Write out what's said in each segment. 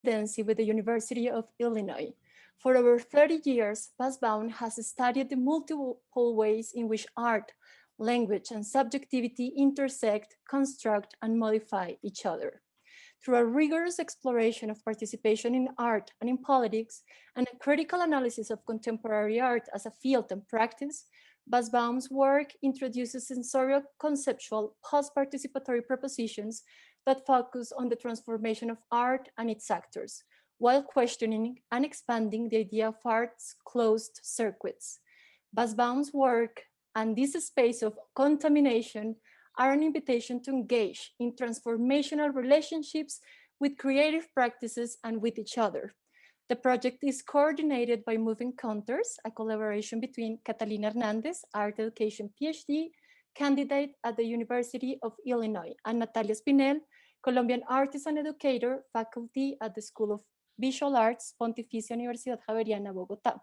residency with the University of Illinois. For over 30 years, Basbaum has studied the multiple ways in which art, language, and subjectivity intersect, construct, and modify each other. Through a rigorous exploration of participation in art and in politics, and a critical analysis of contemporary art as a field and practice, Basbaum's work introduces sensorial conceptual post-participatory propositions that focus on the transformation of art and its actors, while questioning and expanding the idea of art's closed circuits. Basbaum's work and this space of contamination are an invitation to engage in transformational relationships with creative practices and with each other. The project is coordinated by Moving Counters, a collaboration between Catalina Hernandez, art education PhD, candidate at the University of Illinois, and Natalia Spinel, Colombian artist and educator, faculty at the School of Visual Arts, Pontificia Universidad Javeriana, Bogotá.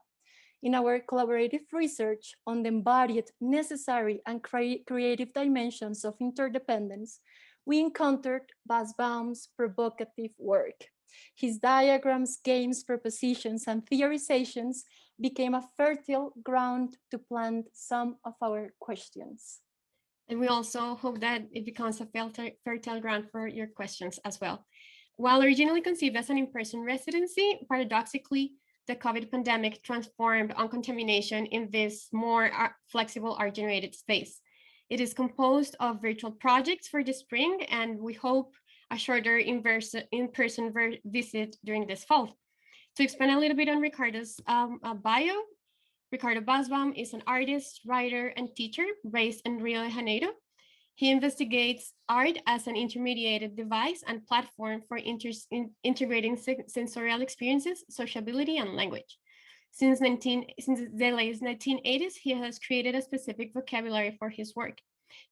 In our collaborative research on the embodied, necessary, and creative dimensions of interdependence, we encountered Basbaum's provocative work. His diagrams, games, propositions, and theorizations became a fertile ground to plant some of our questions. And we also hope that it becomes a fertile ground for your questions as well. While originally conceived as an in-person residency, paradoxically, the COVID pandemic transformed On-Contamination in this more flexible art-generated space. It is composed of virtual projects for the spring, and we hope a shorter in-person visit during this fall. To expand a little bit on Ricardo's bio, Ricardo Basbaum is an artist, writer, and teacher based in Rio de Janeiro. He investigates art as an intermediated device and platform for integrating sensorial experiences, sociability, and language. Since the late 1980s, he has created a specific vocabulary for his work.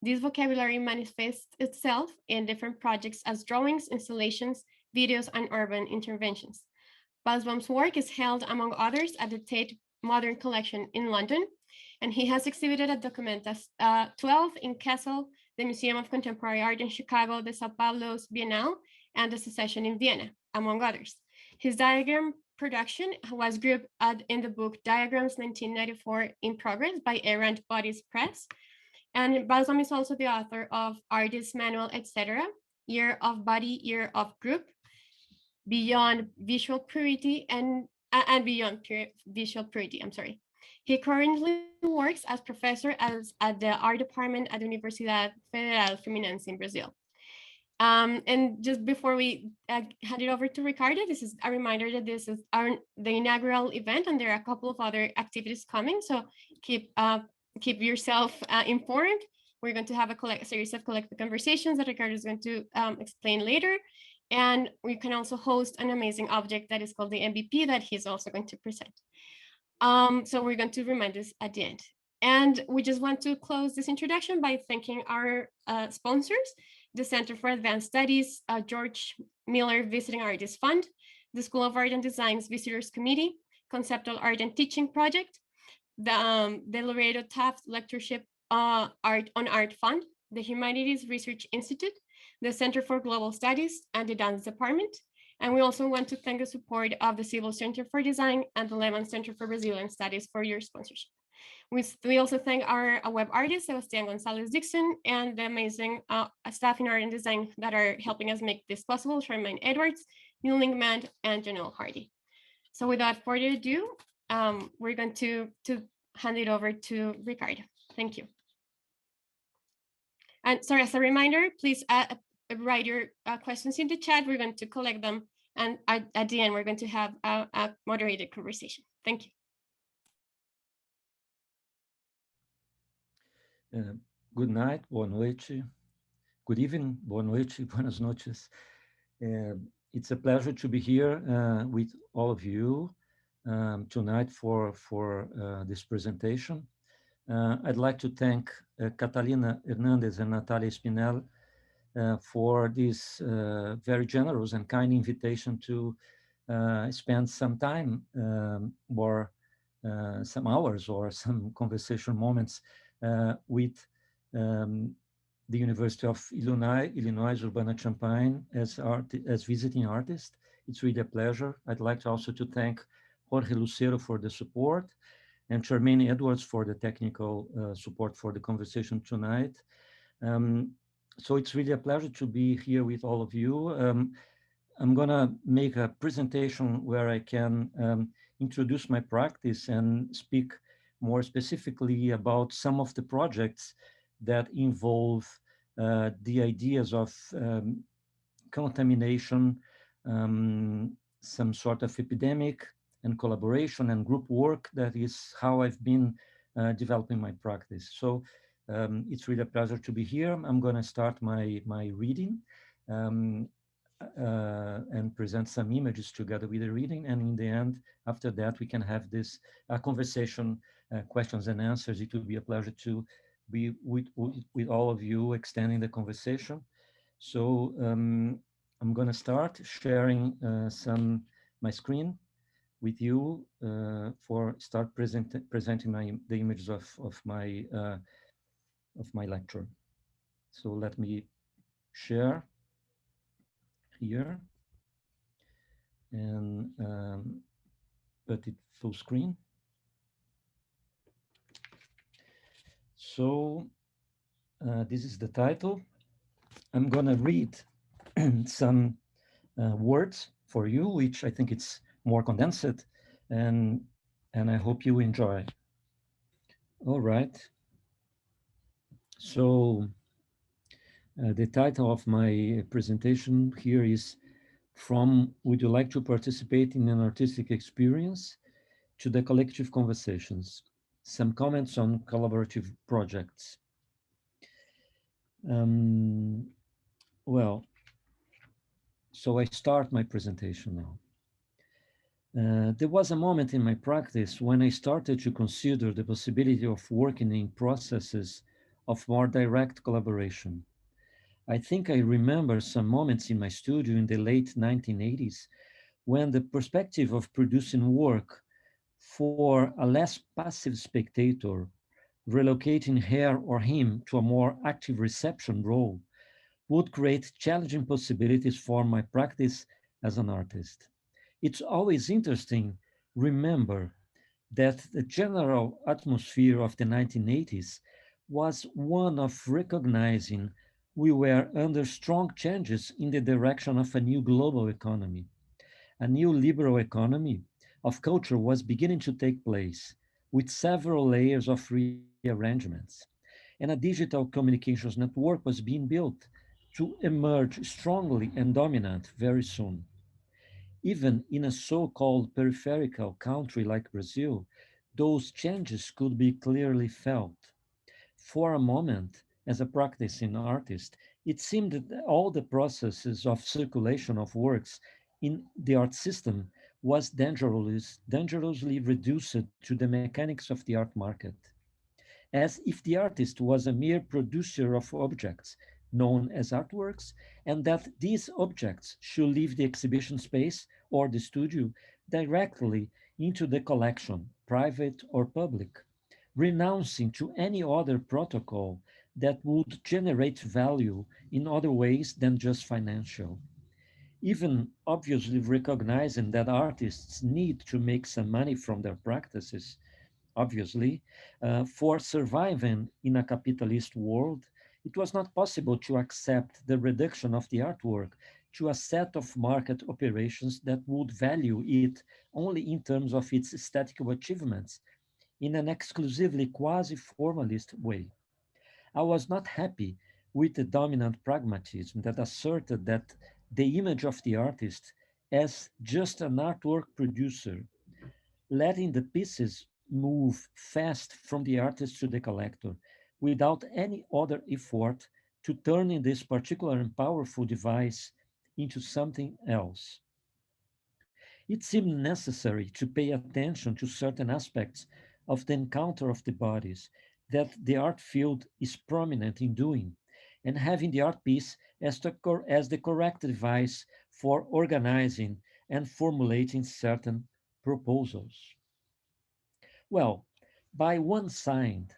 This vocabulary manifests itself in different projects as drawings, installations, videos, and urban interventions. Basbaum's work is held, among others, at the Tate Modern Collection in London, and he has exhibited at Documentas 12 in Kassel, the Museum of Contemporary Art in Chicago, the Sao Paulo's Biennale, and the Secession in Vienna, among others. His diagram production was grouped in the book Diagrams 1994 in Progress by Errant Bodies Press. And Basbaum is also the author of Artist Manual, etc., Year of Body, Year of Group, Beyond Visual Purity, and Beyond Visual Purity, He currently works as professor at the art department at the Universidad Federal Fluminense in Brazil. And just before we hand it over to Ricardo, this is a reminder that this is the inaugural event, and there are a couple of other activities coming. So keep yourself informed. We're going to have a series of collective conversations that Ricardo is going to explain later. And we can also host an amazing object that is called the MVP that he's also going to present. So we're going to remind this at the end. And we just want to close this introduction by thanking our sponsors, the Center for Advanced Studies, George Miller Visiting Artists Fund, the School of Art and Design's Visitors Committee, Conceptual Art and Teaching Project, the Loreto Taft Lectureship Art Fund, the Humanities Research Institute, the Center for Global Studies, and the Dance Department. And we also want to thank the support of the Civil Center for Design and the Lehman Center for Brazilian Studies for your sponsorship. We also thank our web artist, Sebastian Gonzalez Dixon, and the amazing staff in art and design that are helping us make this possible, Charmaine Edwards, Neil Lingman, and Janelle Hardy. So without further ado, we're going to hand it over to Ricardo. Thank you. And sorry, as a reminder, please write your questions in the chat. We're going to collect them. And at the end, we're going to have a moderated conversation. Thank you. Good night, boa noite. Good evening, boa noite, buenas noches. It's a pleasure to be here with all of you tonight for this presentation. I'd like to thank Catalina Hernandez and Natalia Spinel for this very generous and kind invitation to spend some time or some hours or some conversation moments with the University of Illinois Urbana-Champaign as visiting artist It's really a pleasure. I'd like to also to thank Jorge Lucero for the support and Charmaine Edwards for the technical support for the conversation tonight. Um, so it's really a pleasure to be here with all of you. I'm gonna make a presentation where I can introduce my practice and speak more specifically about some of the projects that involve the ideas of contamination, some sort of epidemic and collaboration and group work. That is how I've been developing my practice. So it's really a pleasure to be here. I'm going to start my reading um, and present some images together with the reading. And in the end, after that, we can have this conversation, questions and answers. It will be a pleasure to be with all of you extending the conversation. So I'm going to start sharing some my screen with you for start presenting the images of my lecture. So let me share here and put it full screen. So this is the title. I'm going to read some words for you, which I think it's more condensed, and and I hope you enjoy. All right. So the title of my presentation here is From Would You Like to Participate in an Artistic Experience to the Collective Conversations? Some comments on collaborative projects. Um, well, so I start my presentation now. There was a moment in my practice when I started to consider the possibility of working in processes of more direct collaboration. I think I remember some moments in my studio in the late 1980s when the perspective of producing work for a less passive spectator, relocating her or him to a more active reception role, would create challenging possibilities for my practice as an artist. It's always interesting remember that the general atmosphere of the 1980s was one of recognizing we were under strong changes in the direction of a new global economy. A new liberal economy of culture was beginning to take place with several layers of rearrangements. And a digital communications network was being built to emerge strongly and dominant very soon. Even in a so-called peripheral country like Brazil, those changes could be clearly felt. For a moment, as a practicing artist, it seemed that all the processes of circulation of works in the art system was dangerously reduced to the mechanics of the art market, as if the artist was a mere producer of objects known as artworks, and that these objects should leave the exhibition space or the studio directly into the collection, private or public, renouncing to any other protocol that would generate value in other ways than just financial. Even obviously recognizing that artists need to make some money from their practices, obviously, for surviving in a capitalist world, it was not possible to accept the reduction of the artwork to a set of market operations that would value it only in terms of its aesthetical achievements in an exclusively quasi-formalist way. I was not happy with the dominant pragmatism that asserted that the image of the artist as just an artwork producer, letting the pieces move fast from the artist to the collector without any other effort to turning this particular and powerful device into something else. It seemed necessary to pay attention to certain aspects of the encounter of the bodies that the art field is prominent in doing, and having the art piece as the correct device for organizing and formulating certain proposals. Well, by one side,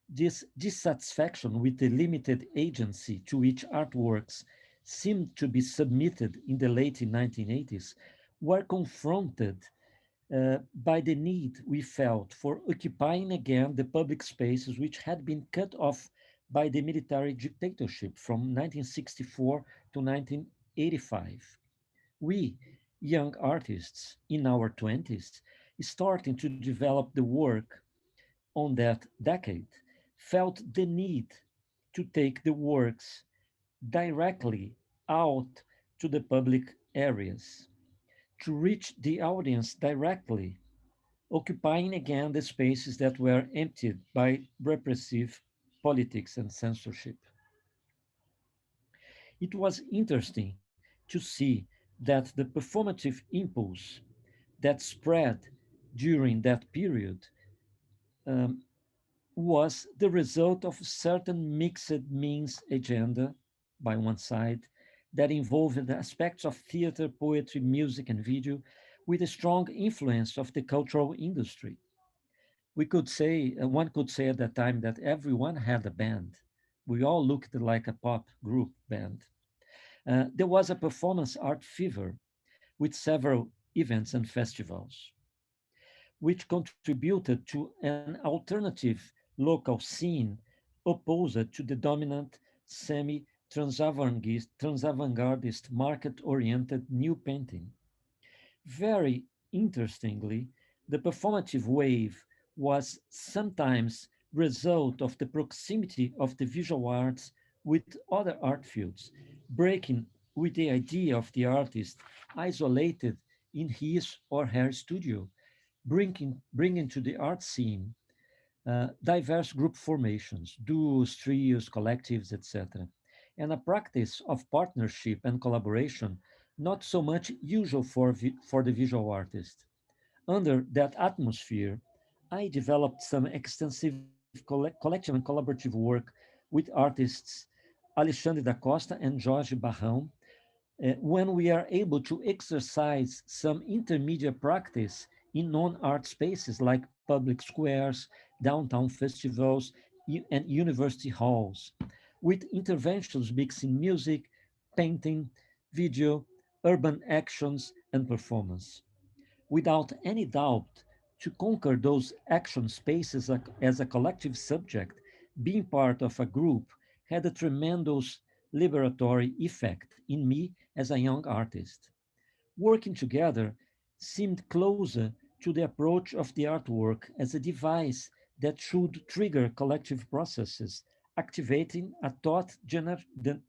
this dissatisfaction with the limited agency to which artworks seemed to be submitted in the late 1980s were confronted by the need we felt for occupying again the public spaces which had been cut off by the military dictatorship from 1964 to 1985. We, young artists in our 20s, starting to develop the work on that decade, felt the need to take the works directly out to the public areas, to reach the audience directly, occupying again the spaces that were emptied by repressive politics and censorship. It was interesting to see that the performative impulse that spread during that period um, was the result of a certain mixed means agenda by one side that involved the aspects of theater, poetry, music, and video with a strong influence of the cultural industry. We could say, one could say at that time that everyone had a band. We all looked like a pop group band. There was a performance art fever with several events and festivals, which contributed to an alternative local scene opposed to the dominant semi transavantgardist market oriented new painting. Very interestingly, the performative wave was sometimes result of the proximity of the visual arts with other art fields, breaking with the idea of the artist isolated in his or her studio, bringing to the art scene diverse group formations, duos, trios, collectives, etc., and a practice of partnership and collaboration not so much usual for the visual artist. Under that atmosphere, I developed some extensive collective and collaborative work with artists Alexandre da Costa and Jorge Barrão, when we are able to exercise some intermediate practice in non-art spaces like public squares, downtown festivals, and university halls, with interventions mixing music, painting, video, urban actions, and performance. Without any doubt, to conquer those action spaces as a collective subject, being part of a group had a tremendous liberatory effect in me as a young artist. Working together seemed closer to the approach of the artwork as a device that should trigger collective processes, activating a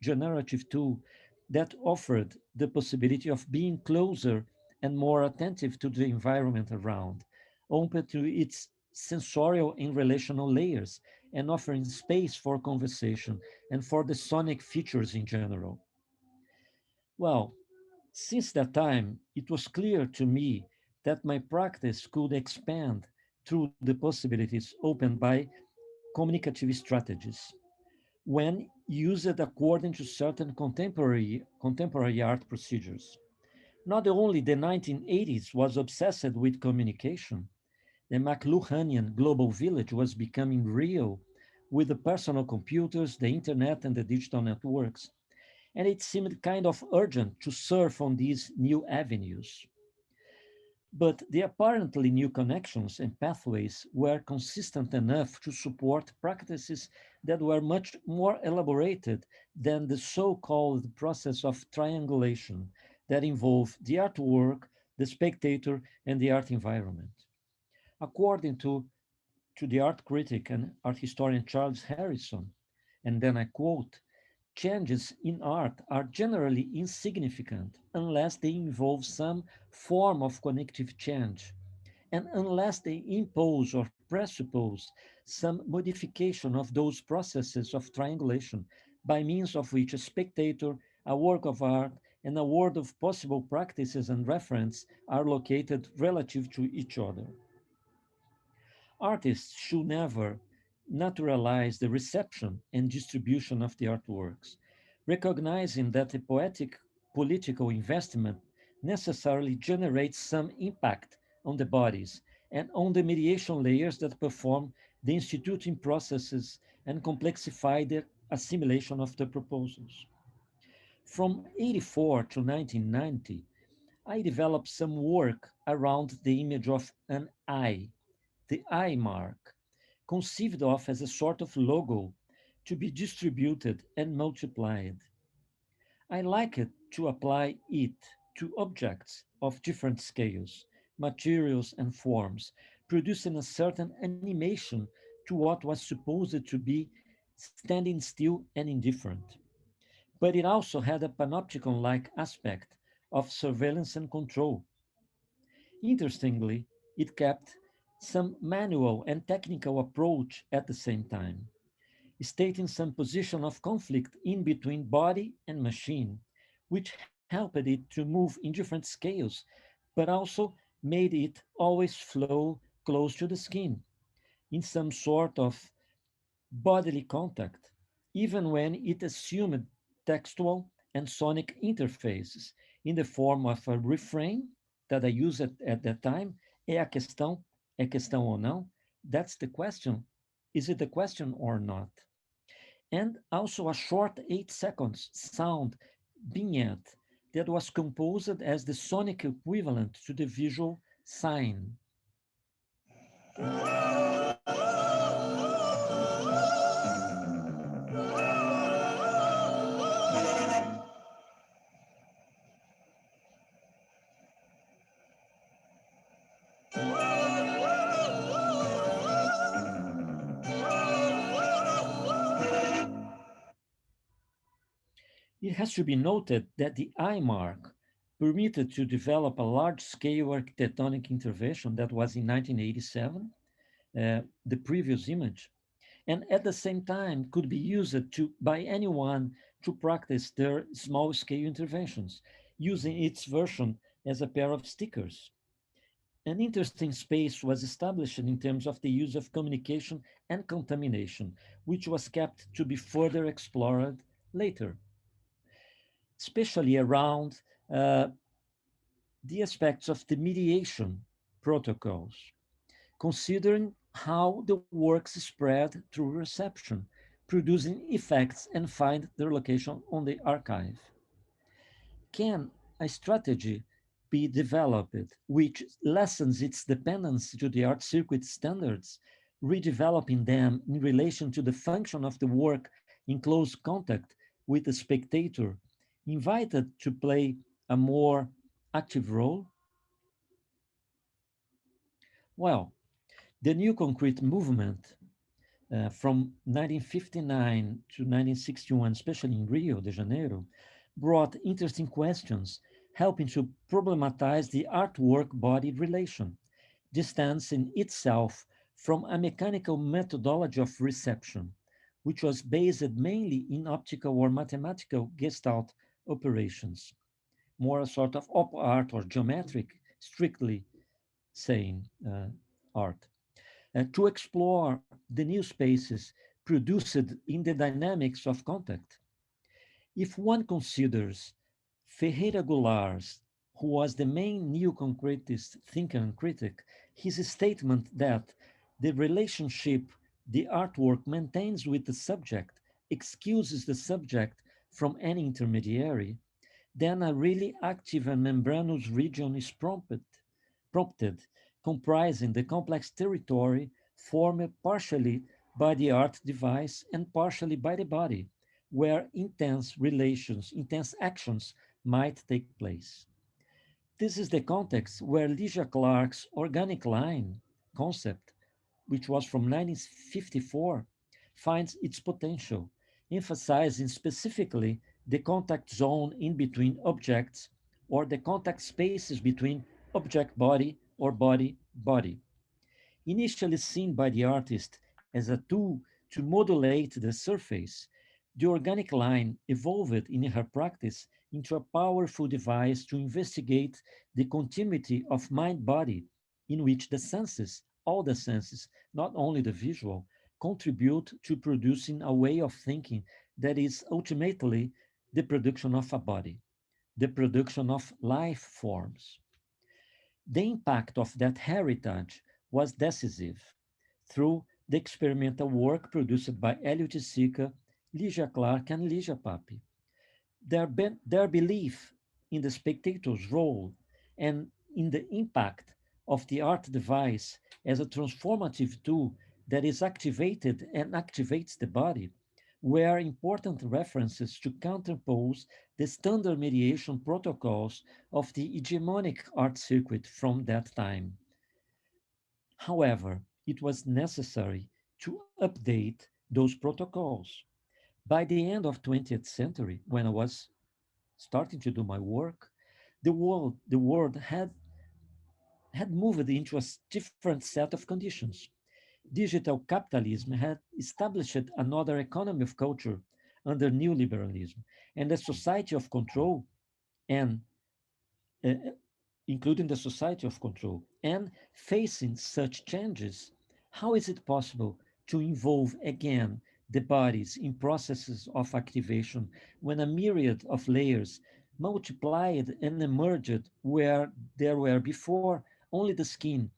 generative tool that offered the possibility of being closer and more attentive to the environment around, open to its sensorial and relational layers, and offering space for conversation and for the sonic features in general. Well, since that time, it was clear to me that my practice could expand through the possibilities opened by communicative strategies when used according to certain contemporary art procedures. Not only the 1980s was obsessed with communication, the McLuhanian global village was becoming real with the personal computers, the internet, and the digital networks. And it seemed kind of urgent to surf on these new avenues. But the apparently new connections and pathways were consistent enough to support practices that were much more elaborated than the so called process of triangulation that involved the artwork, the spectator, and the art environment. According to the art critic and art historian Charles Harrison, and then I quote, changes in art are generally insignificant unless they involve some form of connective change, and unless they impose or presuppose some modification of those processes of triangulation by means of which a spectator, a work of art, and a world of possible practices and reference are located relative to each other. Artists should never naturalize the reception and distribution of the artworks, recognizing that the poetic political investment necessarily generates some impact on the bodies and on the mediation layers that perform the instituting processes and complexify the assimilation of the proposals. From 84 to 1990, I developed some work around the image of an eye, the eye mark, conceived of as a sort of logo to be distributed and multiplied. I like it to apply it to objects of different scales, materials, and forms, producing a certain animation to what was supposed to be standing still and indifferent. But it also had a panopticon like aspect of surveillance and control. Interestingly, it kept some manual and technical approach at the same time, stating some position of conflict in between body and machine, which helped it to move in different scales, but also made it always flow close to the skin in some sort of bodily contact, even when it assumed textual and sonic interfaces in the form of a refrain that I used at that time. É questão ou não? That's the question. Is it the question or not? And also a short 8 seconds sound vignette that was composed as the sonic equivalent to the visual sign. It has to be noted that the IMARC permitted to develop a large-scale architectonic intervention that was in 1987, the previous image, and at the same time could be used by anyone to practice their small-scale interventions, using its version as a pair of stickers. An interesting space was established in terms of the use of communication and contamination, which was kept to be further explored later, especially around uh, the aspects of the mediation protocols, considering how the works spread through reception, producing effects and find their location on the archive. Can a strategy be developed which lessens its dependence to the art circuit standards, redeveloping them in relation to the function of the work in close contact with the spectator, invited to play a more active role? Well, the new concrete movement from 1959 to 1961, especially in Rio de Janeiro, brought interesting questions, helping to problematize the artwork body relation, distancing itself from a mechanical methodology of reception, which was based mainly in optical or mathematical gestalt operations, more a sort of op art or geometric, strictly saying art, to explore the new spaces produced in the dynamics of contact. If one considers Ferreira Goulart, who was the main neoconcretist thinker and critic, his statement that the relationship the artwork maintains with the subject excuses the subject from any intermediary, then a really active and membranous region is prompted, comprising the complex territory formed partially by the art device and partially by the body, where intense actions might take place. This is the context where Lygia Clark's organic line concept, which was from 1954, finds its potential, emphasizing specifically the contact zone in between objects or the contact spaces between object body or body body. Initially seen by the artist as a tool to modulate the surface, the organic line evolved in her practice into a powerful device to investigate the continuity of mind body, in which the senses, all the senses, not only the visual, contribute to producing a way of thinking that is ultimately the production of a body, the production of life forms. The impact of that heritage was decisive through the experimental work produced by Elliot Sica, Lygia Clark, and Lygia Papi. their belief in the spectator's role and in the impact of the art device as a transformative tool that is activated and activates the body were important references to counterpose the standard mediation protocols of the hegemonic art circuit from that time. However, it was necessary to update those protocols. By the end of 20th century, when I was starting to do my work, the world had moved into a different set of conditions. Digital capitalism had established another economy of culture under neoliberalism, and a society of control and uh, including the society of control. And facing such changes, how is it possible to involve again the bodies in processes of activation when a myriad of layers multiplied and emerged where there were before only the skin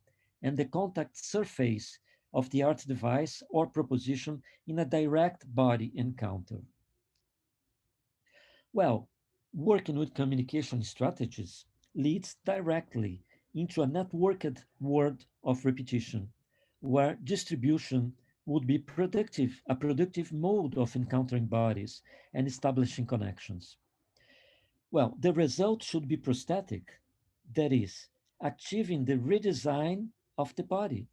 and the contact surface of the art device or proposition in a direct body encounter? Well, working with communication strategies leads directly into a networked world of repetition, where distribution would be productive, a productive mode of encountering bodies and establishing connections. Well, the result should be prosthetic, that is, achieving the redesign of the body,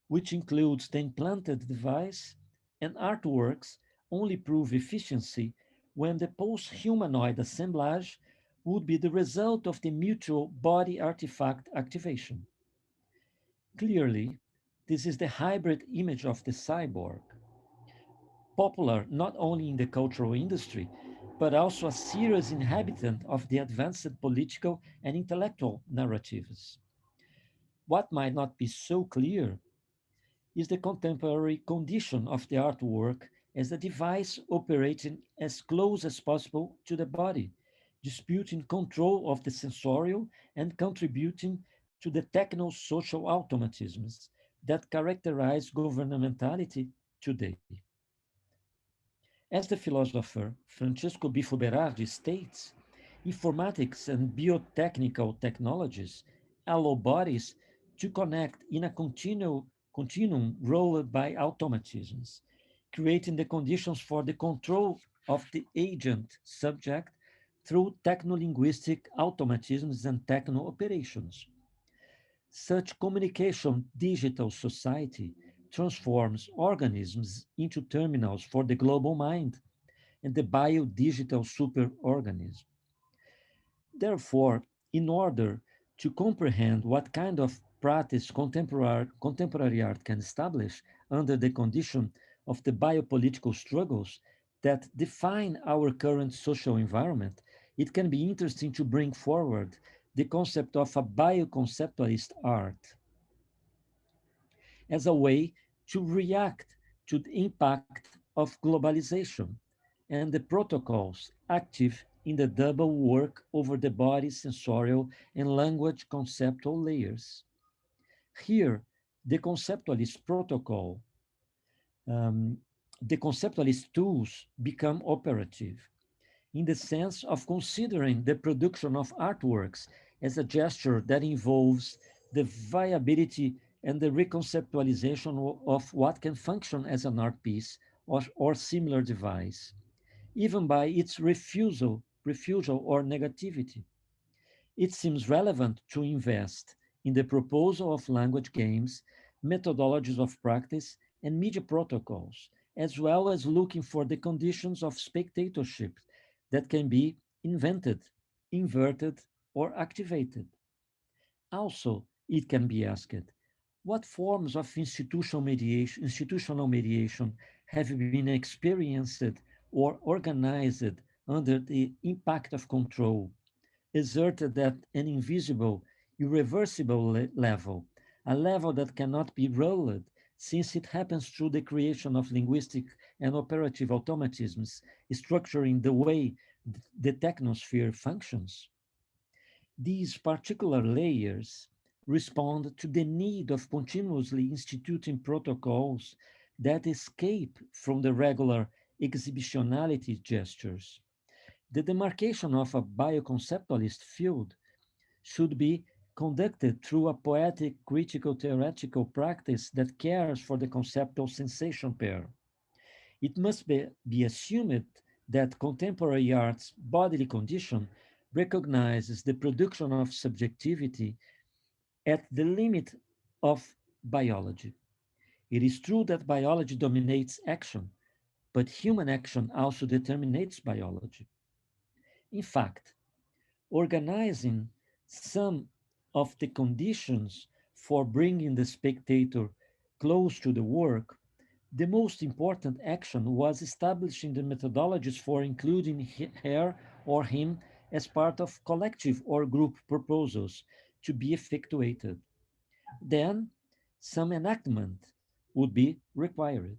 which includes the implanted device, and artworks only prove efficiency when the post-humanoid assemblage would be the result of the mutual body artifact activation. Clearly, this is the hybrid image of the cyborg, popular not only in the cultural industry, but also a serious inhabitant of the advanced political and intellectual narratives. What might not be so clear is the contemporary condition of the artwork as a device operating as close as possible to the body, disputing control of the sensorial and contributing to the techno-social automatisms that characterize governmentality today. As the philosopher Francesco Bifo Berardi states, informatics and biotechnical technologies allow bodies to connect in a continuum ruled by automatisms, creating the conditions for the control of the agent subject through techno-linguistic automatisms and techno-operations. Such communication digital society transforms organisms into terminals for the global mind and the biodigital superorganism. Therefore, in order to comprehend what kind of practice contemporary art can establish under the condition of the biopolitical struggles that define our current social environment, it can be interesting to bring forward the concept of a bioconceptualist art as a way to react to the impact of globalization and the protocols active in the double work over the body sensorial and language conceptual layers. Here, the conceptualist protocol, um, the conceptualist tools become operative in the sense of considering the production of artworks as a gesture that involves the viability and the reconceptualization of what can function as an art piece or similar device, even by its refusal or negativity. It seems relevant to invest in the proposal of language games, methodologies of practice, and media protocols, as well as looking for the conditions of spectatorship that can be invented, inverted, or activated. Also, it can be asked, what forms of institutional mediation have been experienced or organized under the impact of control, exerted at an invisible, irreversible level, a level that cannot be rolled since it happens through the creation of linguistic and operative automatisms structuring the way the technosphere functions? These particular layers respond to the need of continuously instituting protocols that escape from the regular exhibitionality gestures. The demarcation of a bioconceptualist field should be conducted through a poetic, critical, theoretical practice that cares for the conceptual sensation pair. It must be assumed that contemporary art's bodily condition recognizes the production of subjectivity at the limit of biology. It is true that biology dominates action, but human action also determines biology. In fact, organizing some of the conditions for bringing the spectator close to the work, the most important action was establishing the methodologies for including her or him as part of collective or group proposals to be effectuated. Then some enactment would be required.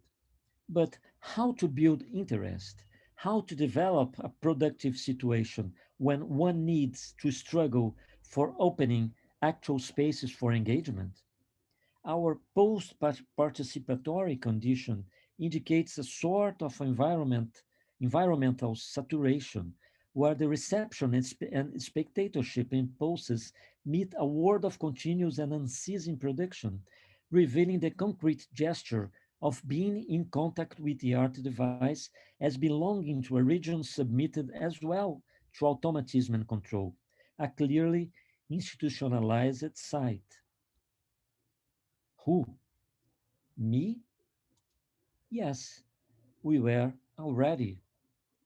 But how to build interest, how to develop a productive situation when one needs to struggle for opening actual spaces for engagement? Our post-participatory condition indicates a sort of environmental saturation where the reception and spectatorship impulses meet a world of continuous and unceasing production, revealing the concrete gesture of being in contact with the art device as belonging to a region submitted as well to automatism and control, a clearly institutionalized site. Who? Me? Yes, we were already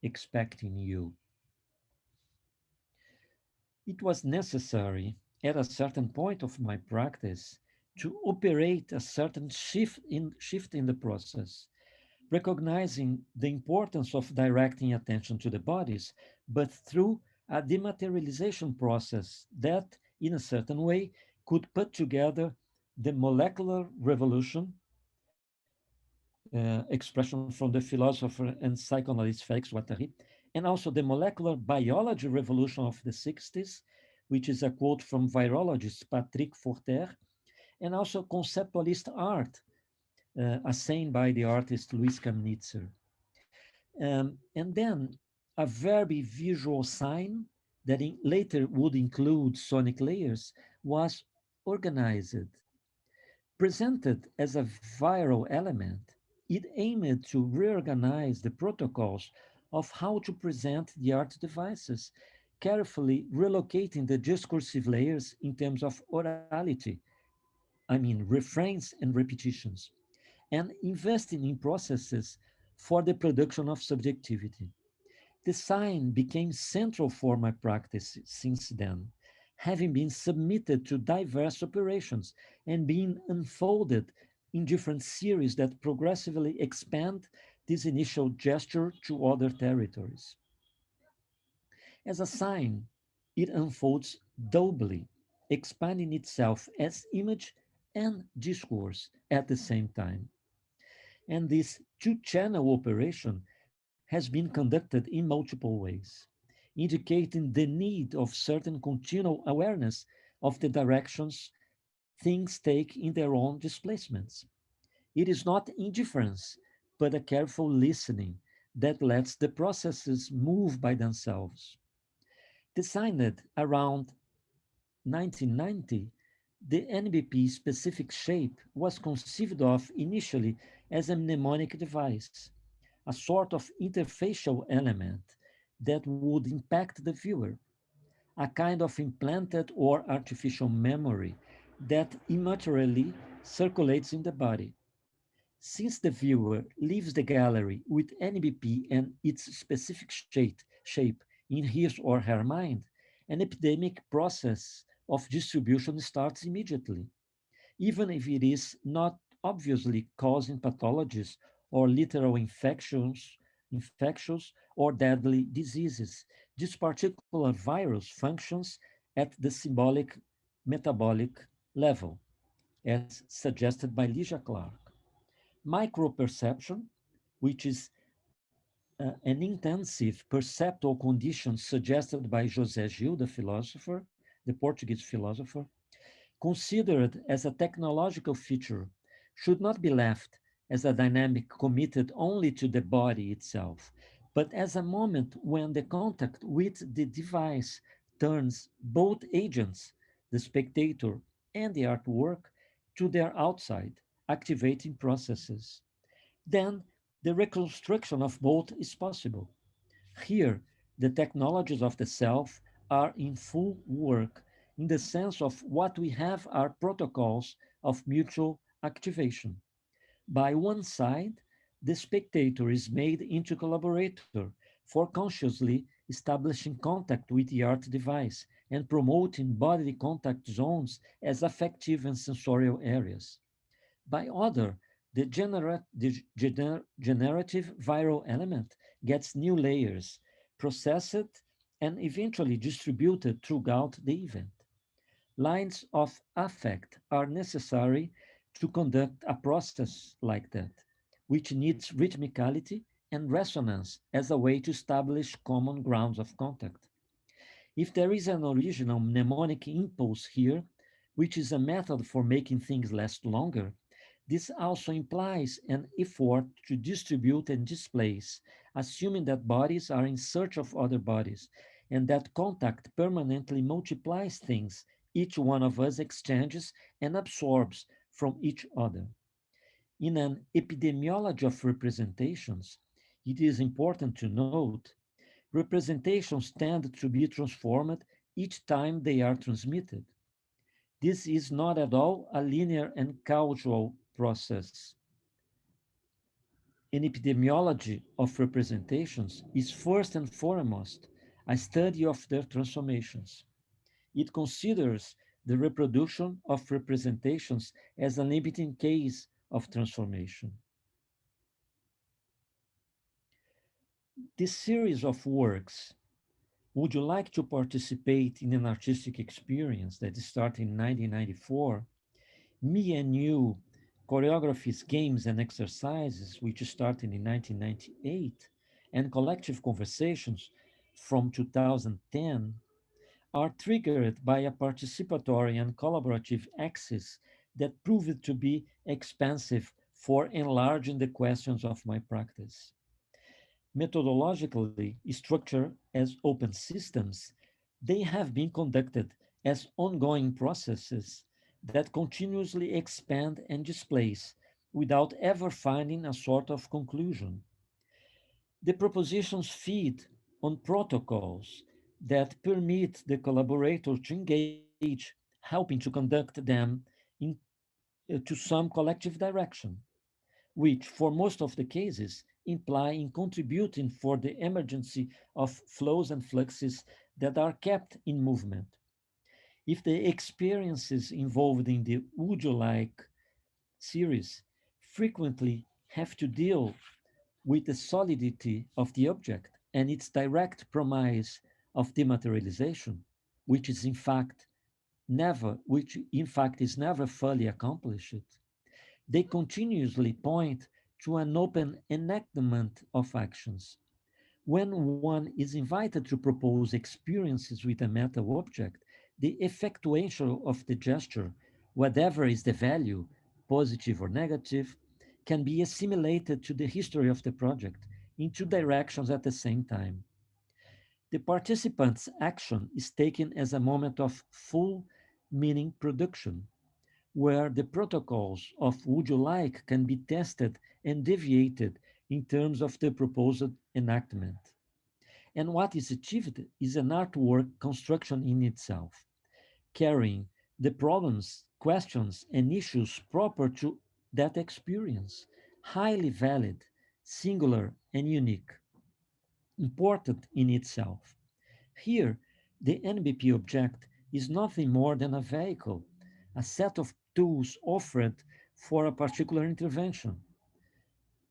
expecting you. It was necessary at a certain point of my practice to operate a certain shift in the process, recognizing the importance of directing attention to the bodies, but through a dematerialization process that, in a certain way, could put together the molecular revolution expression from the philosopher and psychoanalyst Felix Guattari, and also the molecular biology revolution of the 60s, which is a quote from virologist Patrick Forter, and also conceptualist art, a saying by the artist Luis Kamnitzer. And then a very visual sign that later would include sonic layers was organized. Presented as a viral element, it aimed to reorganize the protocols of how to present the art devices, carefully relocating the discursive layers in terms of orality, refrains and repetitions, and investing in processes for the production of subjectivity. Design became central for my practice since then, having been submitted to diverse operations and being unfolded in different series that progressively expand this initial gesture to other territories. As a sign, it unfolds doubly, expanding itself as image and discourse at the same time. And this two-channel operation has been conducted in multiple ways, indicating the need of certain continual awareness of the directions things take in their own displacements. It is not indifference, but a careful listening that lets the processes move by themselves. Designed around 1990, the NBP specific shape was conceived of initially as a mnemonic device, a sort of interfacial element that would impact the viewer, a kind of implanted or artificial memory that immaterially circulates in the body. Since the viewer leaves the gallery with NBP and its specific shape in his or her mind, an epidemic process of distribution starts immediately, even if it is not obviously causing pathologies or literal infectious or deadly diseases. This particular virus functions at the symbolic metabolic level, as suggested by Ligia Clark. Microperception, which is an intensive perceptual condition suggested by José Gil, the philosopher, the Portuguese philosopher, considered as a technological feature, should not be left as a dynamic committed only to the body itself, but as a moment when the contact with the device turns both agents, the spectator and the artwork, to their outside, activating processes. Then the reconstruction of both is possible. Here, the technologies of the self are in full work in the sense of what we have are protocols of mutual activation. By one side, the spectator is made into collaborator for consciously establishing contact with the art device and promoting bodily contact zones as affective and sensorial areas. By other, the generative viral element gets new layers, processed, and eventually distributed throughout the event. Lines of affect are necessary to conduct a process like that, which needs rhythmicality and resonance as a way to establish common grounds of contact. If there is an original mnemonic impulse here, which is a method for making things last longer, this also implies an effort to distribute and displace, assuming that bodies are in search of other bodies, and that contact permanently multiplies things each one of us exchanges and absorbs from each other. In an epidemiology of representations, it is important to note representations tend to be transformed each time they are transmitted. This is not at all a linear and causal process. An epidemiology of representations is first and foremost a study of their transformations. It considers the reproduction of representations as a limiting case of transformation. This series of works, would you like to participate in an artistic experience that started in 1994? Me and You, choreographies, games, and exercises, which started in 1998, and collective conversations from 2010, are triggered by a participatory and collaborative axis that proved to be expansive for enlarging the questions of my practice. Methodologically structured as open systems, they have been conducted as ongoing processes that continuously expand and displace without ever finding a sort of conclusion. The propositions feed on protocols that permit the collaborator to engage, helping to conduct them in, to some collective direction, which for most of the cases imply in contributing for the emergency of flows and fluxes that are kept in movement. If the experiences involved in the Would You Like series frequently have to deal with the solidity of the object and its direct promise of dematerialization, which is in fact which in fact is never fully accomplished, they continuously point to an open enactment of actions. When one is invited to propose experiences with a meta object, the effectuation of the gesture, whatever is the value, positive or negative, can be assimilated to the history of the project in two directions at the same time. The participant's action is taken as a moment of full meaning production, where the protocols of Would You Like can be tested and deviated in terms of the proposed enactment. And what is achieved is an artwork construction in itself, carrying the problems, questions, and issues proper to that experience, highly valid, singular, and unique, important in itself. Here, the NBP object is nothing more than a vehicle, a set of tools offered for a particular intervention.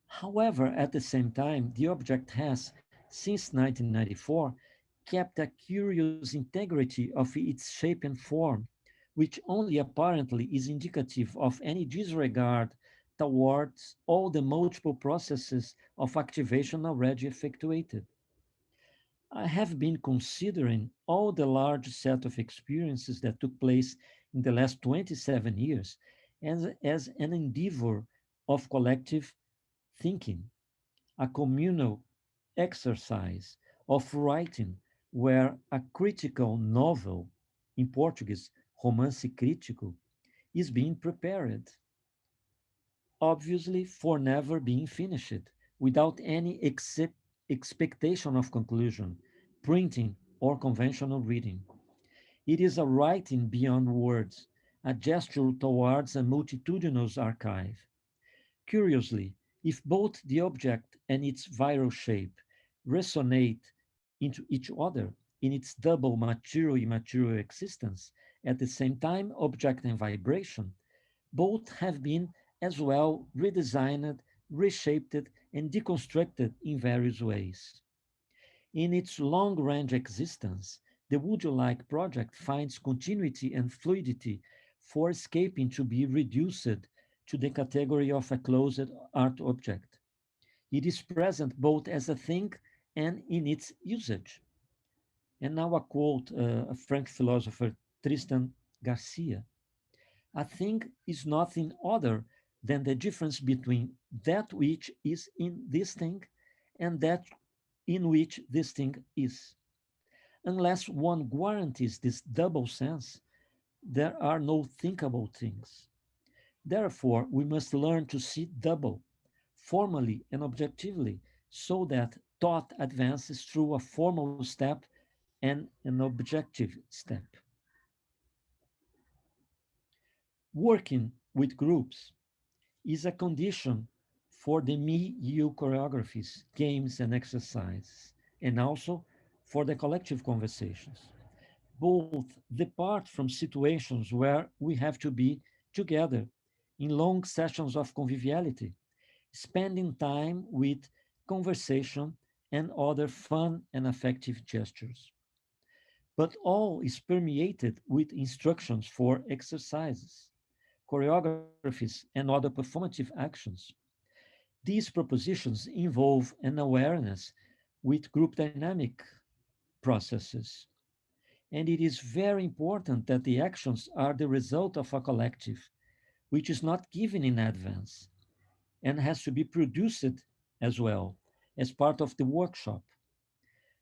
However, at the same time, the object has, since 1994, kept a curious integrity of its shape and form, which only apparently is indicative of any disregard towards all the multiple processes of activation already effectuated. I have been considering all the large set of experiences that took place in the last 27 years as an endeavor of collective thinking, a communal exercise of writing where a critical novel, in Portuguese, romance crítico, is being prepared, obviously for never being finished, without any expectation of conclusion, printing, or conventional reading. It is a writing beyond words, a gesture towards a multitudinous archive. Curiously, if both the object and its viral shape resonate into each other in its double material-immaterial existence, at the same time, object and vibration, both have been as well redesigned, reshaped, and deconstructed in various ways. In its long range existence, the Would You Like project finds continuity and fluidity for escaping to be reduced to the category of a closed art object. It is present both as a thing and in its usage. And now a quote, a French philosopher, Tristan Garcia. A thing is nothing other than the difference between that which is in this thing and that in which this thing is. Unless one guarantees this double sense, there are no thinkable things. Therefore, we must learn to see double, formally and objectively, so that thought advances through a formal step and an objective step. Working with groups is a condition for the me-you choreographies, games, and exercises, and also for the collective conversations. Both depart from situations where we have to be together in long sessions of conviviality, spending time with conversation and other fun and affective gestures. But all is permeated with instructions for exercises, choreographies, and other performative actions. These propositions involve an awareness with group dynamic processes. And it is very important that the actions are the result of a collective, which is not given in advance and has to be produced as well as part of the workshop.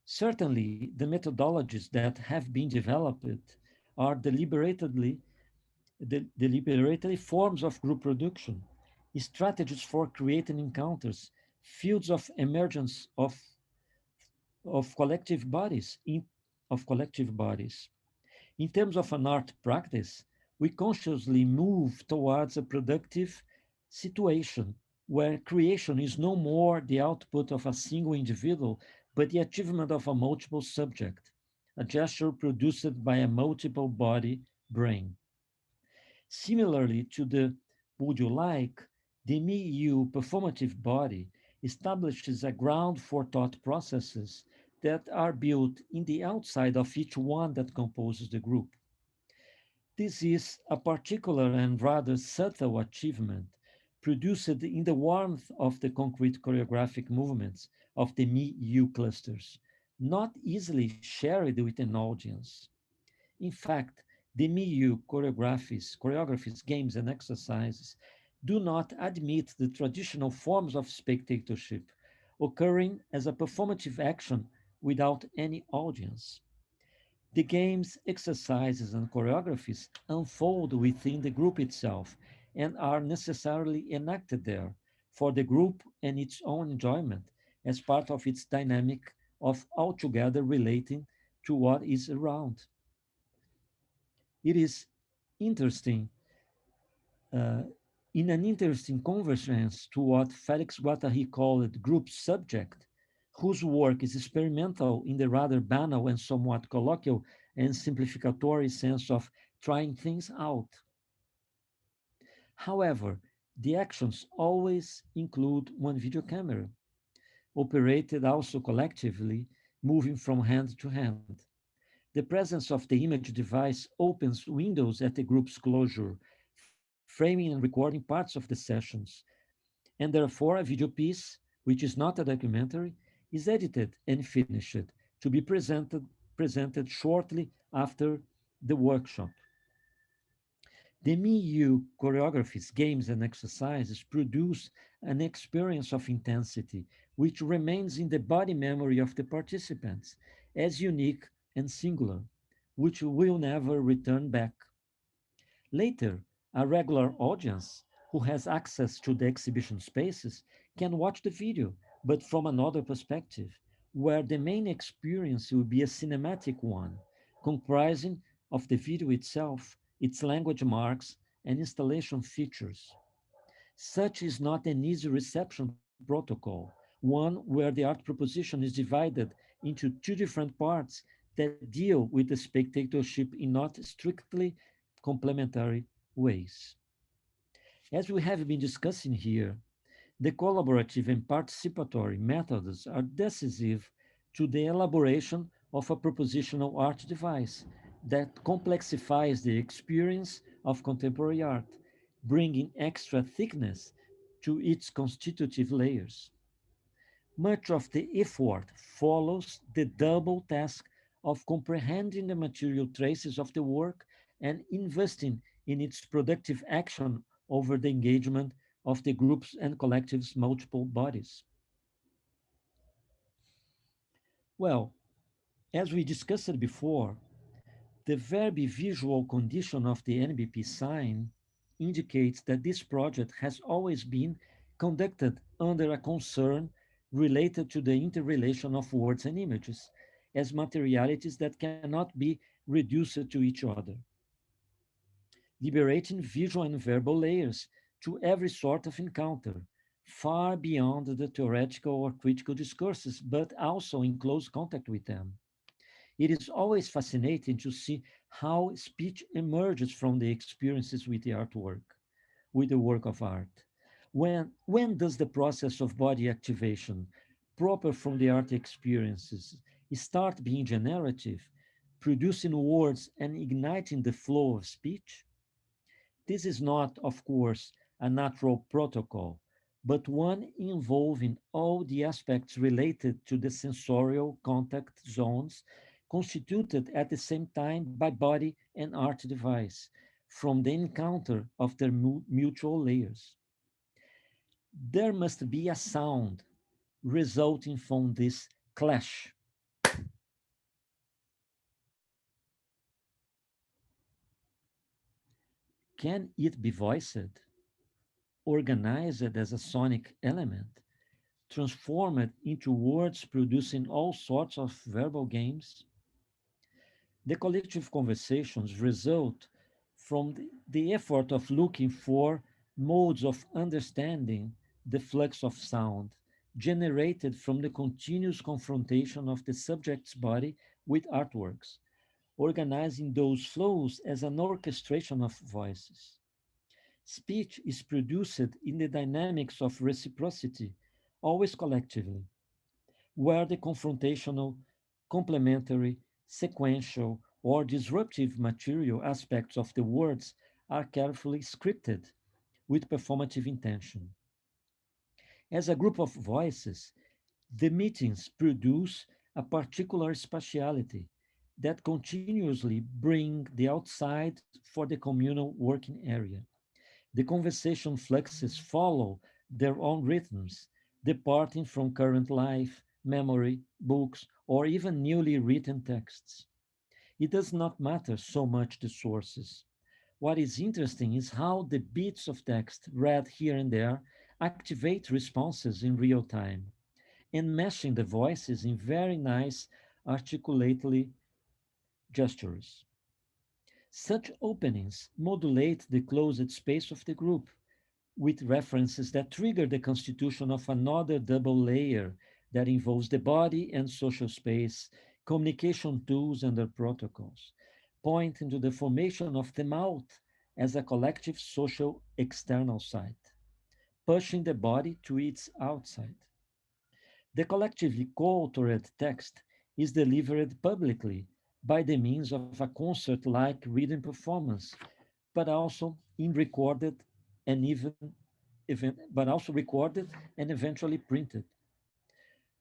Certainly, the methodologies that have been developed are deliberately forms of group production, strategies for creating encounters, fields of emergence of collective bodies, of collective bodies. In terms of an art practice, we consciously move towards a productive situation where creation is no more the output of a single individual, but the achievement of a multiple subject, a gesture produced by a multiple body brain. Similarly to the Would You Like, the Me-You performative body establishes a ground for thought processes that are built in the outside of each one that composes the group. This is a particular and rather subtle achievement produced in the warmth of the concrete choreographic movements of the Me-You clusters, not easily shared with an audience. In fact, the MIU choreographies, games, and exercises do not admit the traditional forms of spectatorship, occurring as a performative action without any audience. The games, exercises, and choreographies unfold within the group itself and are necessarily enacted there for the group and its own enjoyment as part of its dynamic of altogether relating to what is around. It is interesting, uh, in an interesting convergence to what Felix Guattari called group subject, whose work is experimental in the rather banal and somewhat colloquial and simplificatory sense of trying things out. However, the actions always include one video camera, operated also collectively, moving from hand to hand. The presence of the image device opens windows at the group's closure, framing and recording parts of the sessions. And therefore, a video piece, which is not a documentary, is edited and finished to be presented shortly after the workshop. The MIU choreographies, games, and exercises produce an experience of intensity which remains in the body memory of the participants as unique and singular, which will never return back. Later, a regular audience who has access to the exhibition spaces can watch the video, but from another perspective, where the main experience will be a cinematic one, comprising of the video itself, its language marks, and installation features. Such is not an easy reception protocol, one where the art proposition is divided into two different parts that deal with the spectatorship in not strictly complementary ways. As we have been discussing here, the collaborative and participatory methods are decisive to the elaboration of a propositional art device that complexifies the experience of contemporary art, bringing extra thickness to its constitutive layers. Much of the effort follows the double task of comprehending the material traces of the work and investing in its productive action over the engagement of the group's and collective's multiple bodies. Well, as we discussed before, the very visual condition of the NBP sign indicates that this project has always been conducted under a concern related to the interrelation of words and images as materialities that cannot be reduced to each other, liberating visual and verbal layers to every sort of encounter, far beyond the theoretical or critical discourses, but also in close contact with them. It is always fascinating to see how speech emerges from the experiences with the artwork, with the work of art. When does the process of body activation, proper from the art experiences, start being generative, producing words and igniting the flow of speech? This is not, of course, a natural protocol, but one involving all the aspects related to the sensorial contact zones constituted at the same time by body and art device from the encounter of their mutual layers. There must be a sound resulting from this clash. Can it be voiced, organized as a sonic element, transformed into words producing all sorts of verbal games? The collective conversations result from the effort of looking for modes of understanding the flux of sound generated from the continuous confrontation of the subject's body with artworks, organizing those flows as an orchestration of voices. Speech is produced in the dynamics of reciprocity, always collectively, where the confrontational, complementary, sequential, or disruptive material aspects of the words are carefully scripted with performative intention. As a group of voices, the meetings produce a particular spatiality that continuously bring the outside for the communal working area. The conversation fluxes follow their own rhythms, departing from current life, memory, books, or even newly written texts. It does not matter so much the sources. What is interesting is how the bits of text read here and there activate responses in real time, enmeshing the voices in very nice, articulately gestures. Such openings modulate the closed space of the group, with references that trigger the constitution of another double layer that involves the body and social space, communication tools and their protocols, pointing to the formation of the mouth as a collective social external site, pushing the body to its outside. The collectively co-authored text is delivered publicly by the means of a concert-like reading performance, but also in recorded and but also recorded and eventually printed.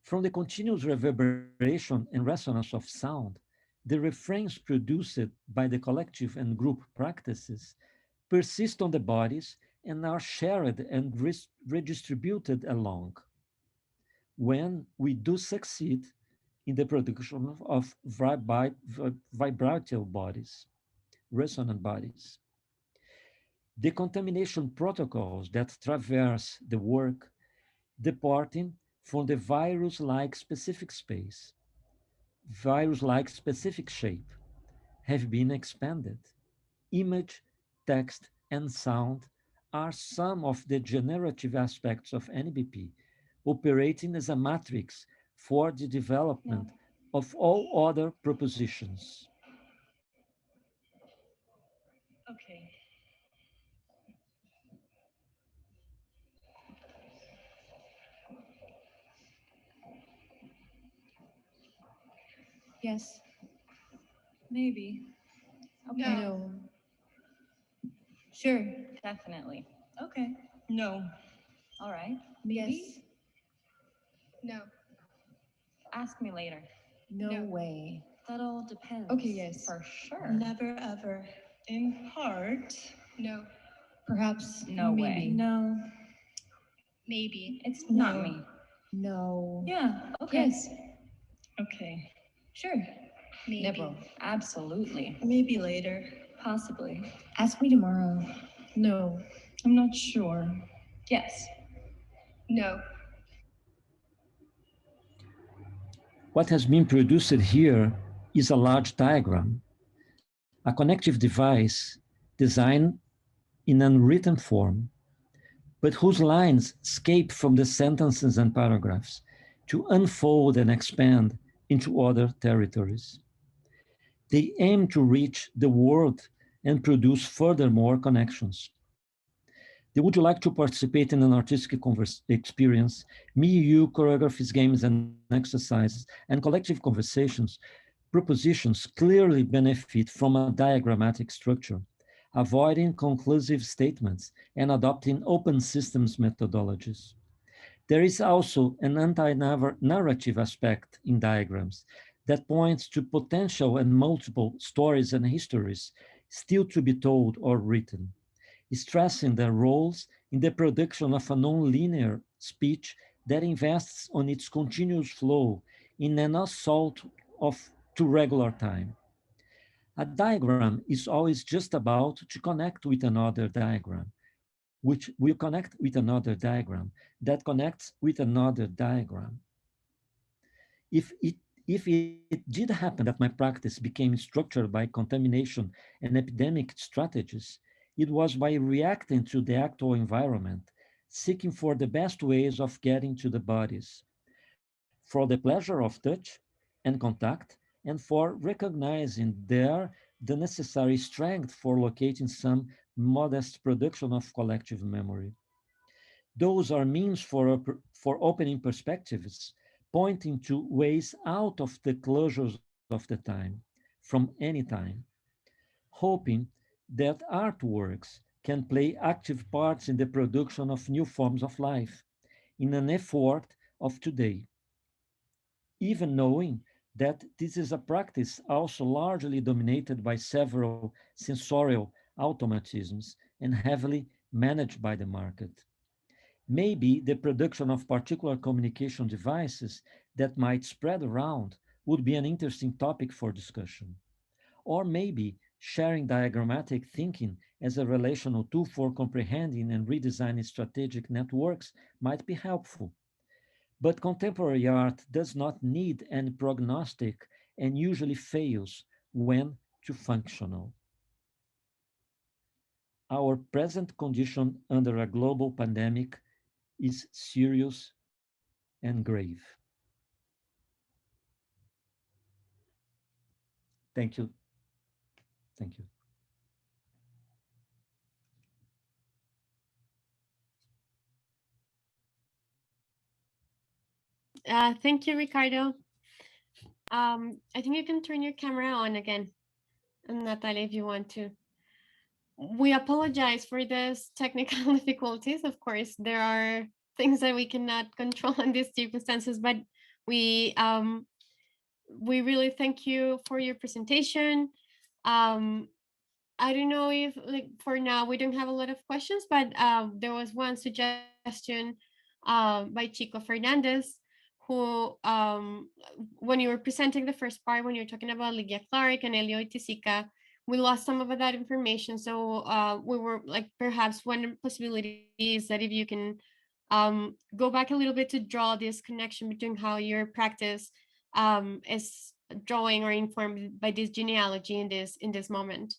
From the continuous reverberation and resonance of sound, the refrains produced by the collective and group practices persist on the bodies and are shared and redistributed along. when we do succeed in the production of vibrational bodies, resonant bodies. The contamination protocols that traverse the work departing from the virus-like specific space, virus-like specific shape, have been expanded. Image, text, and sound are some of the generative aspects of NBP, operating as a matrix for the development of all other propositions. Okay. Yes. Maybe. Okay. No. Sure. Definitely. Okay. No. All right. Maybe. Yes. No. Ask me later. No, No. way. That all depends. Okay, yes. For sure. Never ever. In part. No. Perhaps no Maybe. way. No. Maybe. It's No. not me. No. Yeah. Okay. Yes. Okay. Sure. Maybe. Nibble. Absolutely. Maybe later. Possibly. Ask me tomorrow. No. I'm not sure. Yes. No. What has been produced here is a large diagram, a connective device designed in unwritten form, but whose lines escape from the sentences and paragraphs to unfold and expand into other territories. They aim to reach the world and produce furthermore connections. Would you like to participate in an artistic experience? Me, you, choreographies, games, and exercises, and collective conversations, propositions clearly benefit from a diagrammatic structure, avoiding conclusive statements and adopting open systems methodologies. There is also an anti-narrative aspect in diagrams that points to potential and multiple stories and histories still to be told or written, stressing their roles in the production of a non-linear speech that invests on its continuous flow in an assault to regular time. A diagram is always just about to connect with another diagram, which will connect with another diagram that connects with another diagram. If it if it did happen that my practice became structured by contamination and epidemic strategies, it was by reacting to the actual environment, seeking for the best ways of getting to the bodies, for the pleasure of touch and contact, and for recognizing there the necessary strength for locating some modest production of collective memory. Those are means for opening perspectives, pointing to ways out of the closures of the time, from any time, hoping that artworks can play active parts in the production of new forms of life, in an effort of today, even knowing that this is a practice also largely dominated by several sensorial automatisms and heavily managed by the market. Maybe the production of particular communication devices that might spread around would be an interesting topic for discussion. Or maybe sharing diagrammatic thinking as a relational tool for comprehending and redesigning strategic networks might be helpful. But contemporary art does not need any prognostic and usually fails when too functional. Our present condition under a global pandemic is serious and grave. Thank you. Thank you. Thank you, Ricardo. I think you can turn your camera on again, and Natalia, if you want to. We apologize for these technical difficulties. Of course, there are things that we cannot control in these circumstances, but we um, we really thank you for your presentation. Um, I don't know if, like, for now we don't have a lot of questions, but there was one suggestion by Chico Fernandez, who, when you were presenting the first part, when you're talking about Lydia Clark and Elio Itisica, we lost some of that information. So we were like, perhaps one possibility is that if you can go back a little bit to draw this connection between how your practice is drawing or informed by this genealogy in this moment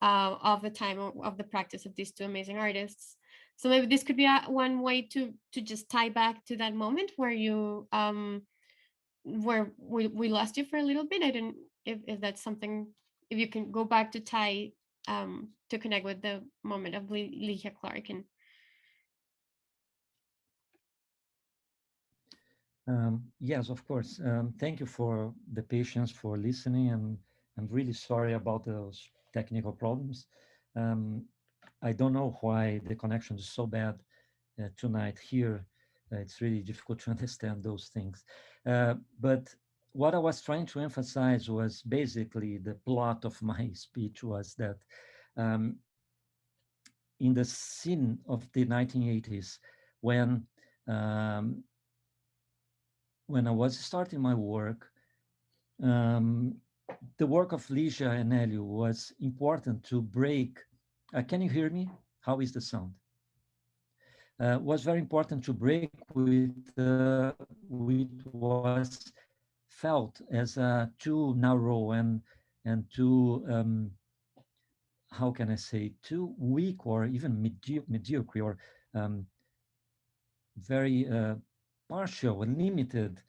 of the time of the practice of these two amazing artists. So maybe this could be one way to just tie back to that moment where you where we lost you for a little bit. I don't if that's something, if you can go back to tie to connect with the moment of Lydia Clark. And Yes, of course. Thank you for the patience for listening, and I'm really sorry about those technical problems. Um, I don't know why the connection is so bad tonight here. It's really difficult to understand those things. But what I was trying to emphasize was basically the plot of my speech was that um, in the scene of the 1980s, when um, when I was starting my work, um, the work of Ligia and Elio was important to break. Can you hear me? How is the sound? Was very important to break with was felt as too narrow and too how can I say, too weak or even mediocre or um, very partial and limited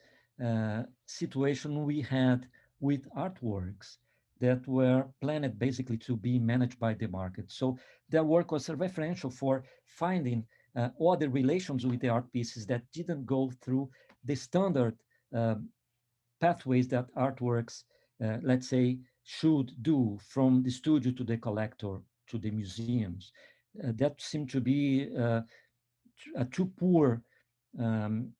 situation we had with artworks that were planned basically to be managed by the market. So their work was referential for finding other relations with the art pieces that didn't go through the standard um, pathways that artworks, let's say, should do from the studio to the collector to the museums. That seemed to be a too poor um,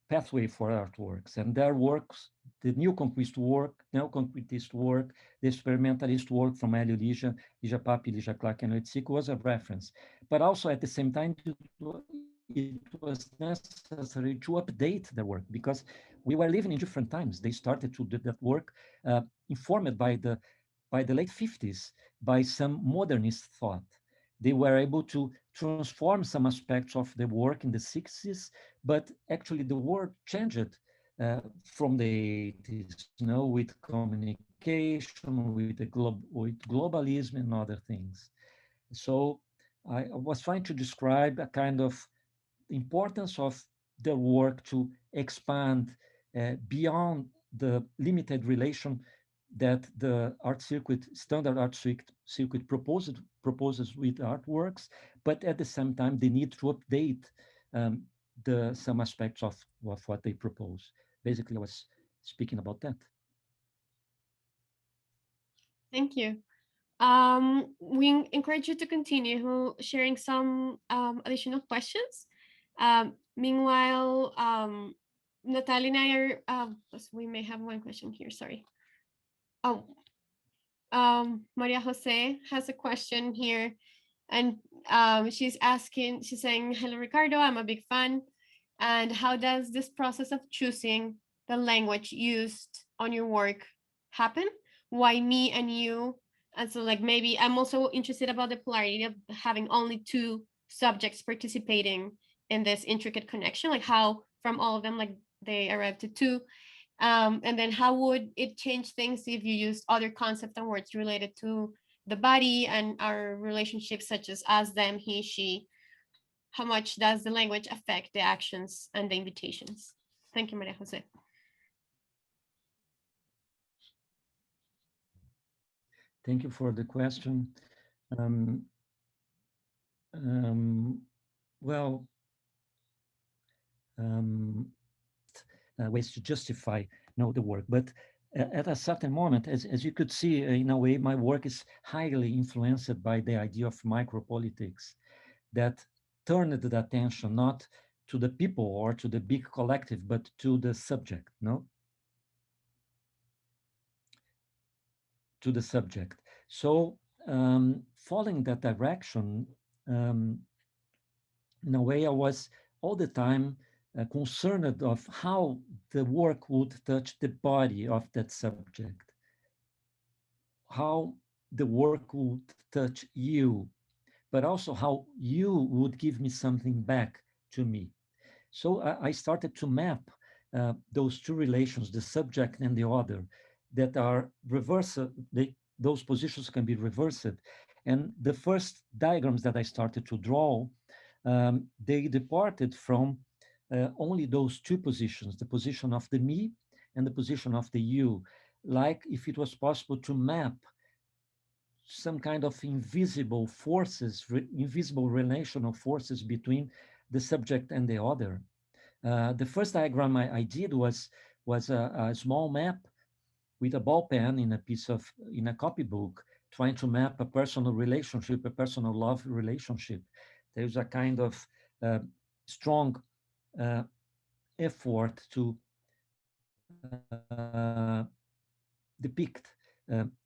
pathway for artworks. And their works, the neoconcretist work, the experimentalist work from Hélio Ligia, Ligia Papi, Ligia Clark, and Oiticic was a reference. But also at the same time, it was necessary to update their work because we were living in different times. They started to do that work informed by the late 50s by some modernist thought. They were able to transform some aspects of the work in the 60s, but actually the world changed from the 80s, with communication, with globalism and other things. So I was trying to describe a kind of importance of the work to expand beyond the limited relation that the art circuit, standard art circuit proposes with artworks, but at the same time, they need to update um, some aspects of what they propose. Basically, I was speaking about that. thank you. We encourage you to continue sharing some additional questions. Meanwhile, Natalia and I are, we may have one question here, sorry. Oh, Maria Jose has a question here, and she's saying, hello, Ricardo, I'm a big fan. And how does this process of choosing the language used on your work happen? Why me and you? And so, like, maybe I'm also interested about the polarity of having only two subjects participating in this intricate connection, like how from all of them, like they arrived to two. And then how would it change things if you used other concepts and words related to the body and our relationships, such as us, them, he, she? How much does the language affect the actions and the invitations? Thank you, Maria Jose. Thank you for the question. Um, um, well, um, ways to justify the work. But at a certain moment, as you could see, in a way, my work is highly influenced by the idea of micropolitics that turned the attention not to the people or to the big collective, but to the subject, no? To the subject. So following that direction, um, in a way, I was all the time concerned of how the work would touch the body of that subject, how the work would touch you, but also how you would give me something back to me. So I started to map those two relations, the subject and the other, that are reversed. Those positions can be reversed. And the first diagrams that I started to draw, they departed from only those two positions, the position of the me and the position of the you, like if it was possible to map some kind of invisible forces, invisible relational forces between the subject and the other. The first diagram I did was a small map with a ball pen in a copybook, trying to map a personal relationship, a personal love relationship. There's a kind of uh, strong uh, effort to depict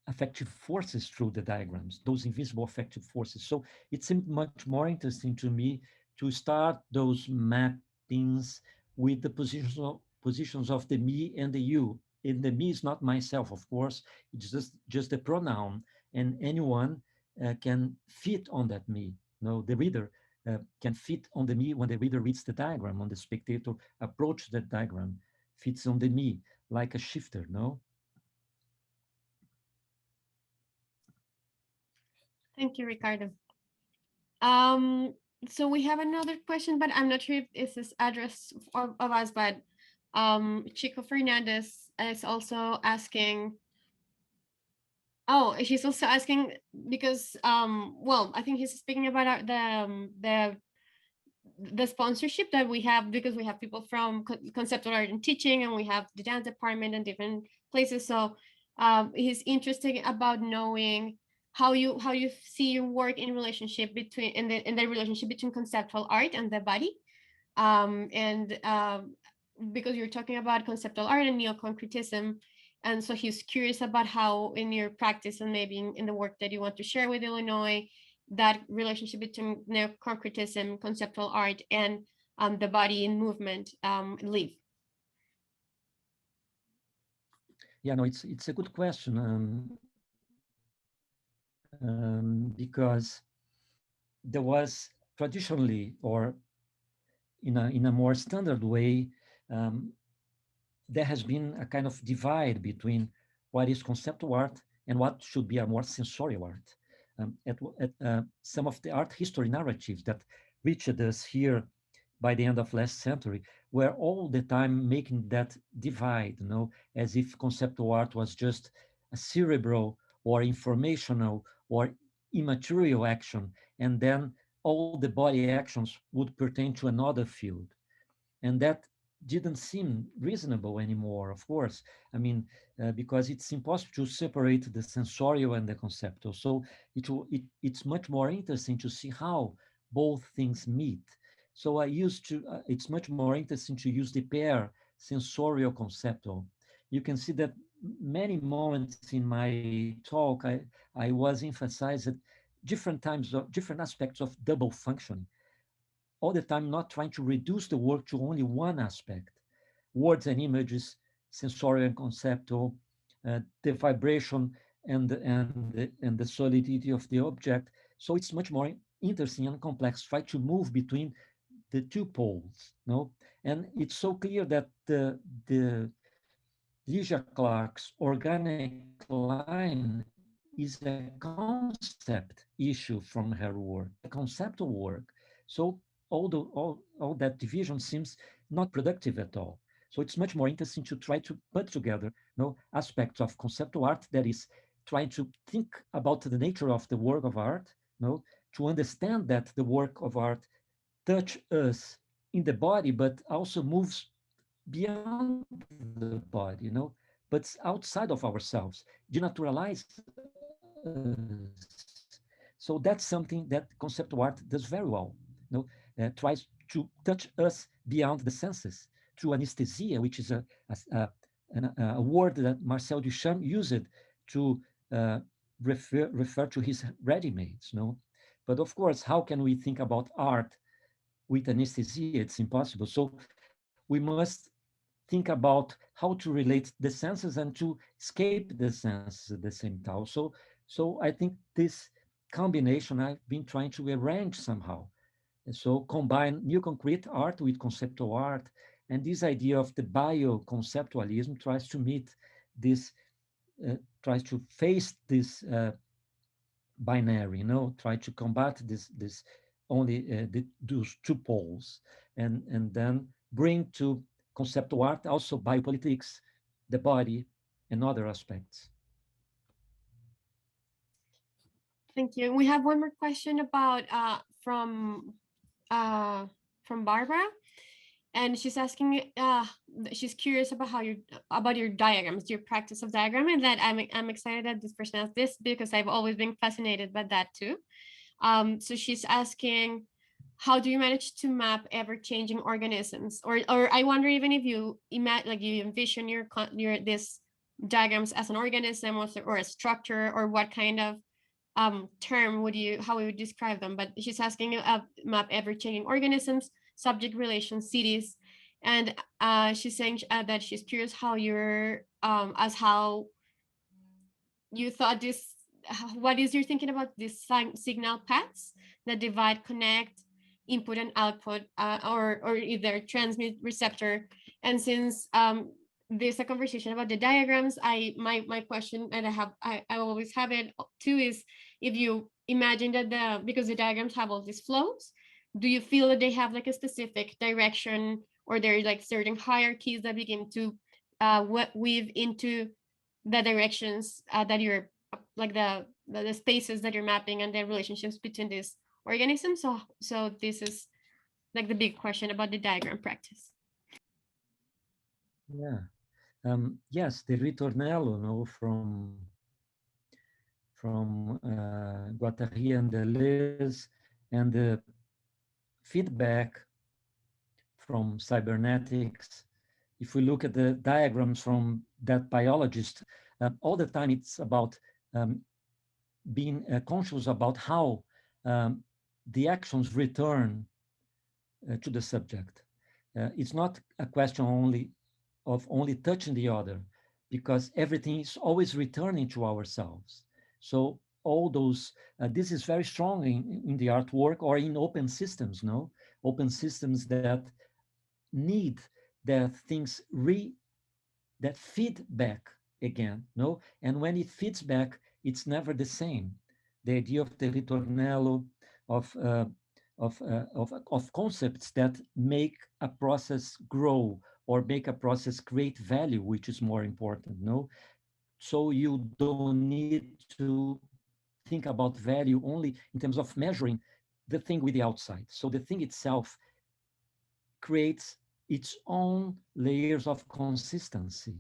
affective forces through the diagrams, those invisible affective forces. So it seemed much more interesting to me to start those mappings with the positions of the me and the you. And the me is not myself, of course, it's just a pronoun, and anyone can fit on that me. No, the reader can fit on the me when the reader reads the diagram, on the spectator approach that diagram, fits on the me like a shifter, no? Thank you, Ricardo. Um, so we have another question, but I'm not sure if this is addressed of us, but Chico Fernandez is also asking. Oh, she's also asking because well, I think he's speaking about the sponsorship that we have, because we have people from conceptual art and teaching, and we have the dance department and different places. So he's interested about knowing how you see your work in relationship between in the relationship between conceptual art and the body, and because you're talking about conceptual art and neoconcretism, and so he's curious about how in your practice and maybe in the work that you want to share with Illinois, that relationship between neoconcretism, conceptual art, and the body in movement live. Yeah, no, it's a good question, because there was traditionally, or in a more standard way, um, there has been a kind of divide between what is conceptual art and what should be a more sensorial art. At some of the art history narratives that reached us here by the end of last century were all the time making that divide, as if conceptual art was just a cerebral or informational or immaterial action, and then all the body actions would pertain to another field. And that didn't seem reasonable anymore, of course. I mean, because it's impossible to separate the sensorial and the conceptual. So it's much more interesting to see how both things meet. So it's much more interesting to use the pair sensorial conceptual. You can see that many moments in my talk, I was emphasizing different aspects of double functioning all the time, not trying to reduce the work to only one aspect. Words and images, sensorial and conceptual, the vibration and the solidity of the object. So it's much more interesting and complex. Try to move between the two poles, no? And it's so clear that the Ligia Clark's organic line is a concept issue from her work. It's a conceptual work. So all that division seems not productive at all. So it's much more interesting to try to put together aspects of conceptual art, that is trying to think about the nature of the work of art, to understand that the work of art touch us in the body, but also moves beyond the body, but outside of ourselves, denaturalize us. So that's something that conceptual art does very well. Tries to touch us beyond the senses through anesthesia, which is a word that Marcel Duchamp used to uh, refer to his ready-mades. No, but of course, how can we think about art with anesthesia? It's impossible. So we must think about how to relate the senses and to escape the senses at the same time. So I think this combination I've been trying to arrange somehow. And so combine new concrete art with conceptual art, and this idea of the bio-conceptualism tries to meet this, tries to face this binary, try to combat this only those two poles, and then bring to conceptual art also biopolitics, the body, and other aspects. Thank you. We have one more question about uh, from Barbara, and she's asking, she's curious about about your diagrams, your practice of diagram, and that I'm excited that this person asked this because I've always been fascinated by that too. So she's asking, how do you manage to map ever-changing organisms? Or I wonder even if you imagine, like you envision your this diagrams as an organism or a structure, or what kind of term would you how would you describe them? But she's asking map ever-changing organisms, subject relations, cities, and she's saying that she's curious how you're as how you thought this what is your thinking about these signal paths that divide, connect input and output, or either transmit receptor. And since there's a conversation about the diagrams, my question, and I always have it too, is if you imagine that because the diagrams have all these flows, do you feel that they have like a specific direction, or there are like certain hierarchies that begin to weave into the directions that you're like the spaces that you're mapping and the relationships between these organisms? So this is like the big question about the diagram practice. Yeah. Yes, the ritornello, from Guattari and Deleuze, and the feedback from cybernetics. If we look at the diagrams from that biologist, all the time it's about being conscious about how the actions return to the subject. It's not a question only touching the other, because everything is always returning to ourselves. So all those, this is very strong in the artwork or in open systems, no? Open systems that need that things that feed back again, no? And when it feeds back, it's never the same. The idea of the ritornello, of of concepts that make a process grow or make a process create value, which is more important, no? So you don't need to think about value only in terms of measuring the thing with the outside. So the thing itself creates its own layers of consistency.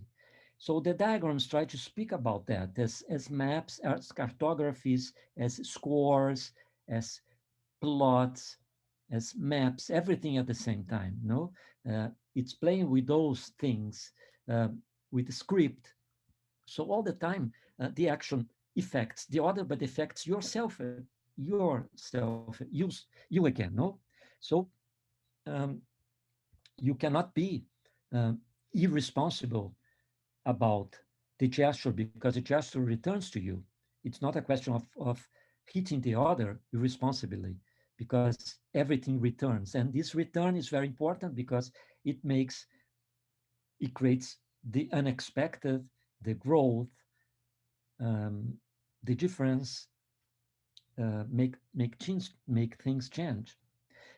So the diagrams try to speak about that as maps, as cartographies, as scores, as plots, as maps, everything at the same time. No, it's playing with those things, with the script. So all the time, the action affects the other, but affects yourself, you again. No, so um, you cannot be uh, irresponsible about the gesture, because the gesture returns to you. It's not a question of hitting the other irresponsibly, because everything returns. And this return is very important because it creates the unexpected, the growth, um, the difference, make things change.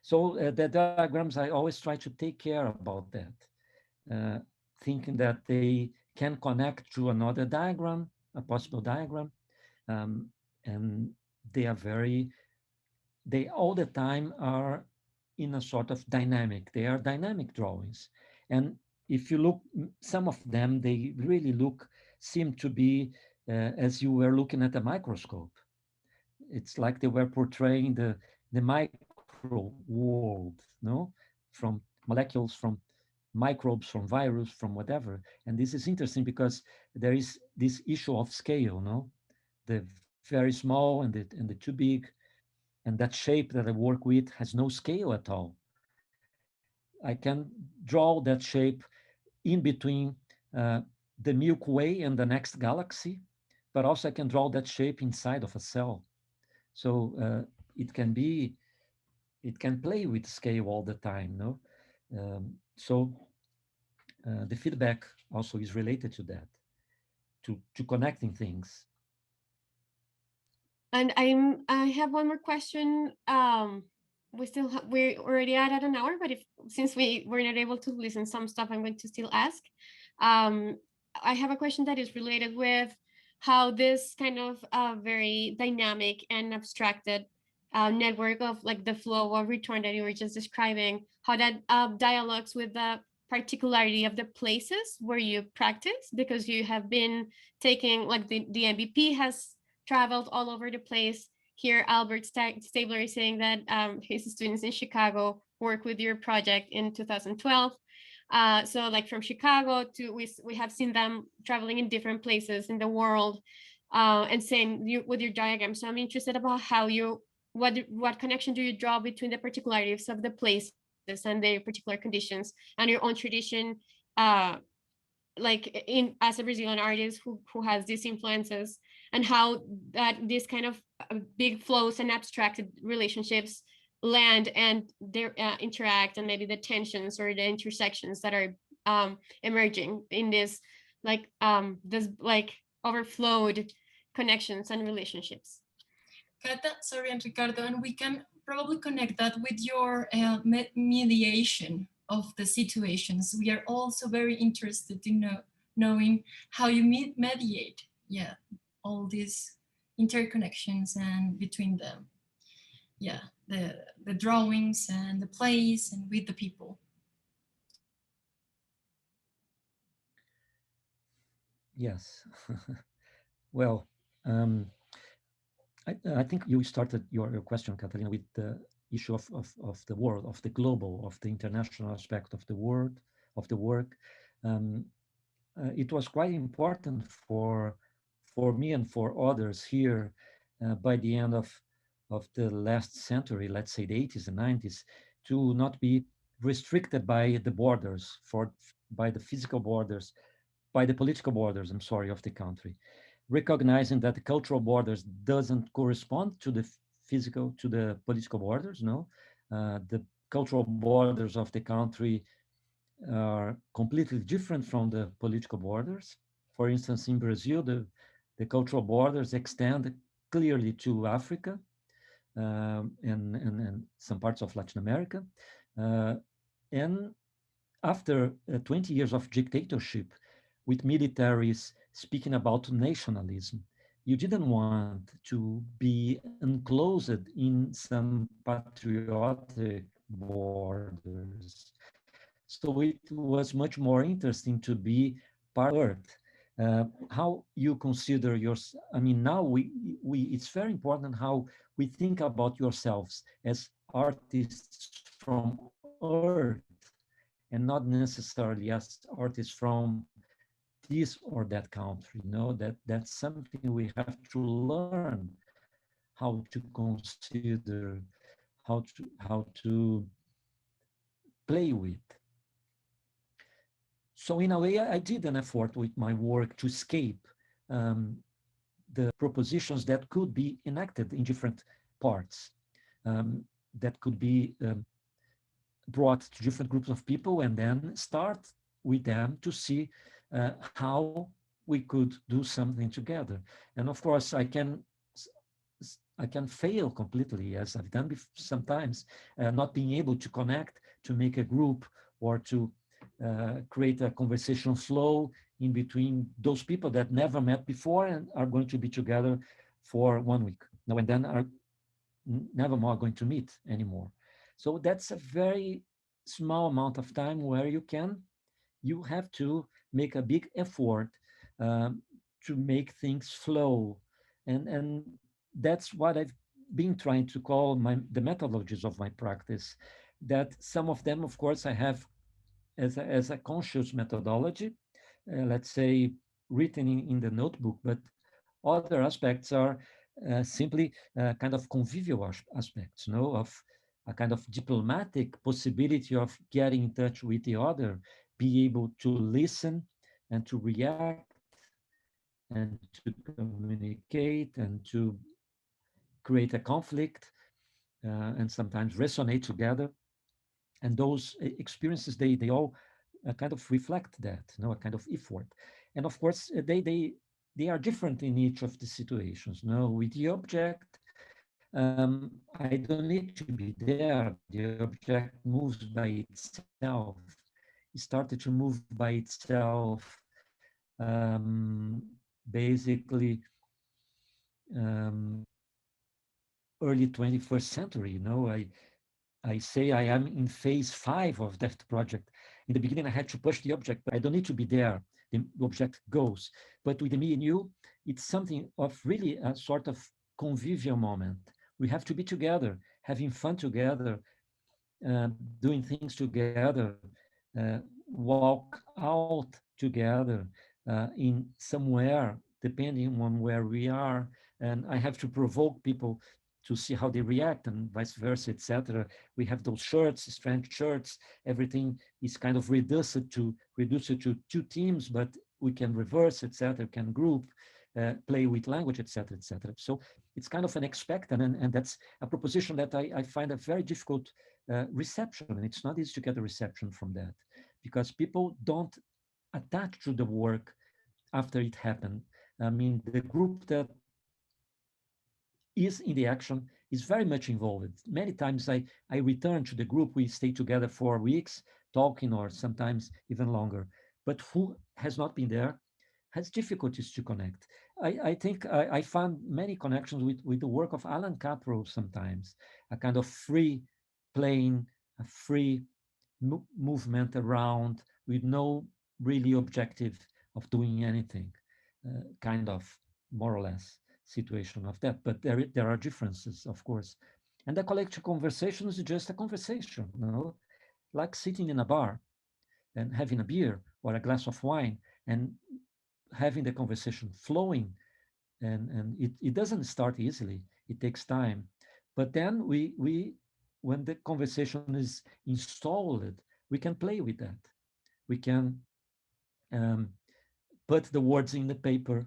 So the diagrams, I always try to take care about that, thinking that they can connect to another diagram, a possible diagram, um, and they are they all the time are in a sort of dynamic. They are dynamic drawings, and if you look, some of them, they really seem to be as you were looking at a microscope. It's like they were portraying the micro world, no, from molecules, from microbes, from virus, from whatever. And this is interesting because there is this issue of scale, no, the very small and the too big, and that shape that I work with has no scale at all. I can draw that shape in between the Milky Way and the next galaxy, but also I can draw that shape inside of a cell. So it can be, it can play with scale all the time, no? So the feedback also is related to that, to connecting things. And I have one more question. We're already at an hour, but if since we were not able to listen some stuff, I'm going to still ask. I have a question that is related with how this kind of very dynamic and abstracted network of like the flow of return that you were just describing, how that dialogues with the particularity of the places where you practice, because you have been taking like the MVP has traveled all over the place. Here, Albert Stabler is saying that his students in Chicago work with your project in 2012. So like from Chicago to, we have seen them traveling in different places in the world, and same with your diagram. So I'm interested about how you, what connection do you draw between the particularities of the places and their particular conditions and your own tradition, like in as a Brazilian artist who has these influences, and how that this kind of big flows and abstracted relationships land and they interact, and maybe the tensions or the intersections that are emerging in this like overflowed connections and relationships. Cata, sorry, and Ricardo, and we can probably connect that with your mediation of the situations. We are also very interested in knowing how you mediate, yeah, all these interconnections and between them, yeah, the drawings and the plays and with the people. Yes. Well, I think you started your question, Catalina, with the issue of the world, of the global, of the international aspect of the world, of the work. It was quite important for me and for others here by the end of the last century, let's say the 80s and 90s, to not be restricted by the borders, by the physical borders, by the political borders, I'm sorry, of the country, recognizing that the cultural borders doesn't correspond to the physical, to the political borders, no. The cultural borders of the country are completely different from the political borders. For instance, in Brazil, the cultural borders extend clearly to Africa and some parts of Latin America. And after 20 years of dictatorship, with militaries speaking about nationalism, you didn't want to be enclosed in some patriotic borders. So it was much more interesting to be part of Earth. How you consider yours? I mean, now we it's very important how we think about yourselves as artists from Earth, and not necessarily as artists from this or that country. That's something we have to learn how to consider, how to play with. So in a way, I did an effort with my work to escape the propositions that could be enacted in different parts, that could be brought to different groups of people, and then start with them to see how we could do something together. And of course, I can fail completely, as I've done sometimes, not being able to connect, to make a group, or to create a conversation flow in between those people that never met before and are going to be together for 1 week now, and then are never more going to meet anymore. So that's a very small amount of time where you have to make a big effort to make things flow. And that's what I've been trying to call the methodologies of my practice, that some of them, of course, I have as a conscious methodology, let's say written in the notebook, but other aspects are simply kind of convivial aspects, of a kind of diplomatic possibility of getting in touch with the other, be able to listen and to react and to communicate and to create a conflict and sometimes resonate together. And those experiences, they all kind of reflect that, a kind of effort. And of course, they are different in each of the situations. With the object, I don't need to be there. The object moves by itself. It started to move by itself, basically um, early 21st century. I say I am in phase 5 of that project. In the beginning, I had to push the object, but I don't need to be there. The object goes. But with the me and you, it's something of really a sort of convivial moment. We have to be together, having fun together, doing things together, walk out together in somewhere, depending on where we are. And I have to provoke people to see how they react and vice versa, etc. We have those shirts, strength shirts. Everything is kind of reduced to two teams, but we can reverse, etc. Can group, play with language, etc., etc. So it's kind of an expectant, and that's a proposition that I find a very difficult reception. And it's not easy to get a reception from that because people don't attach to the work after it happened. I mean, the group that is in the action is very much involved. Many times I return to the group, we stay together for weeks talking or sometimes even longer. But who has not been there has difficulties to connect. I think I found many connections with the work of Alan Caprow sometimes, a kind of free playing, a free movement around with no really objective of doing anything, kind of more or less situation of that. But there are differences, of course. And the collective conversation is just a conversation, like sitting in a bar and having a beer or a glass of wine and having the conversation flowing. And it doesn't start easily. It takes time. But then we when the conversation is installed, we can play with that. We can um, put the words in the paper,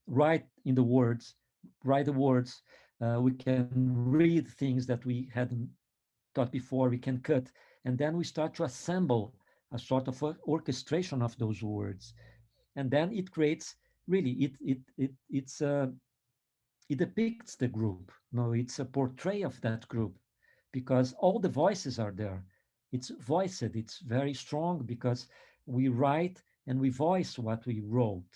write in the words, write the words. We can read things that we hadn't thought before. We can cut, and then we start to assemble a sort of orchestration of those words, and then it creates really it depicts the group. No, it's a portray of that group because all the voices are there. It's voiced. It's very strong because we write and we voice what we wrote.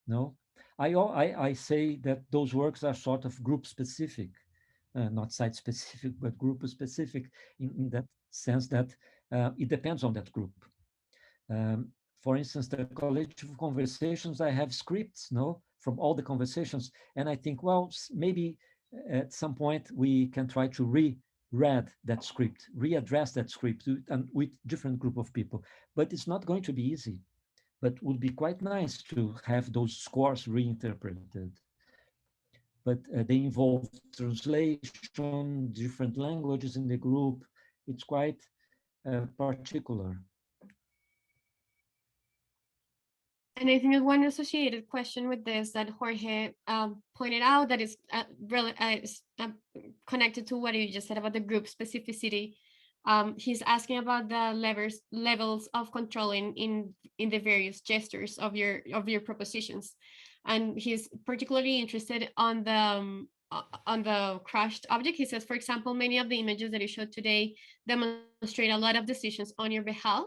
No, I say that those works are sort of group specific, not site specific, but group specific in that sense that it depends on that group. Um, for instance, the collective conversations, I have scripts, no, from all the conversations, and I think, well, maybe at some point we can try to read that script, readdress that script and with different group of people. But it's not going to be easy. But would be quite nice to have those scores reinterpreted. But they involve translation, different languages in the group. It's quite particular. And I think one associated question with this that Jorge pointed out that is connected to what you just said about the group specificity. He's asking about the levels of controlling in the various gestures of your propositions, and he's particularly interested on the crushed object. He says, for example, many of the images that you showed today demonstrate a lot of decisions on your behalf.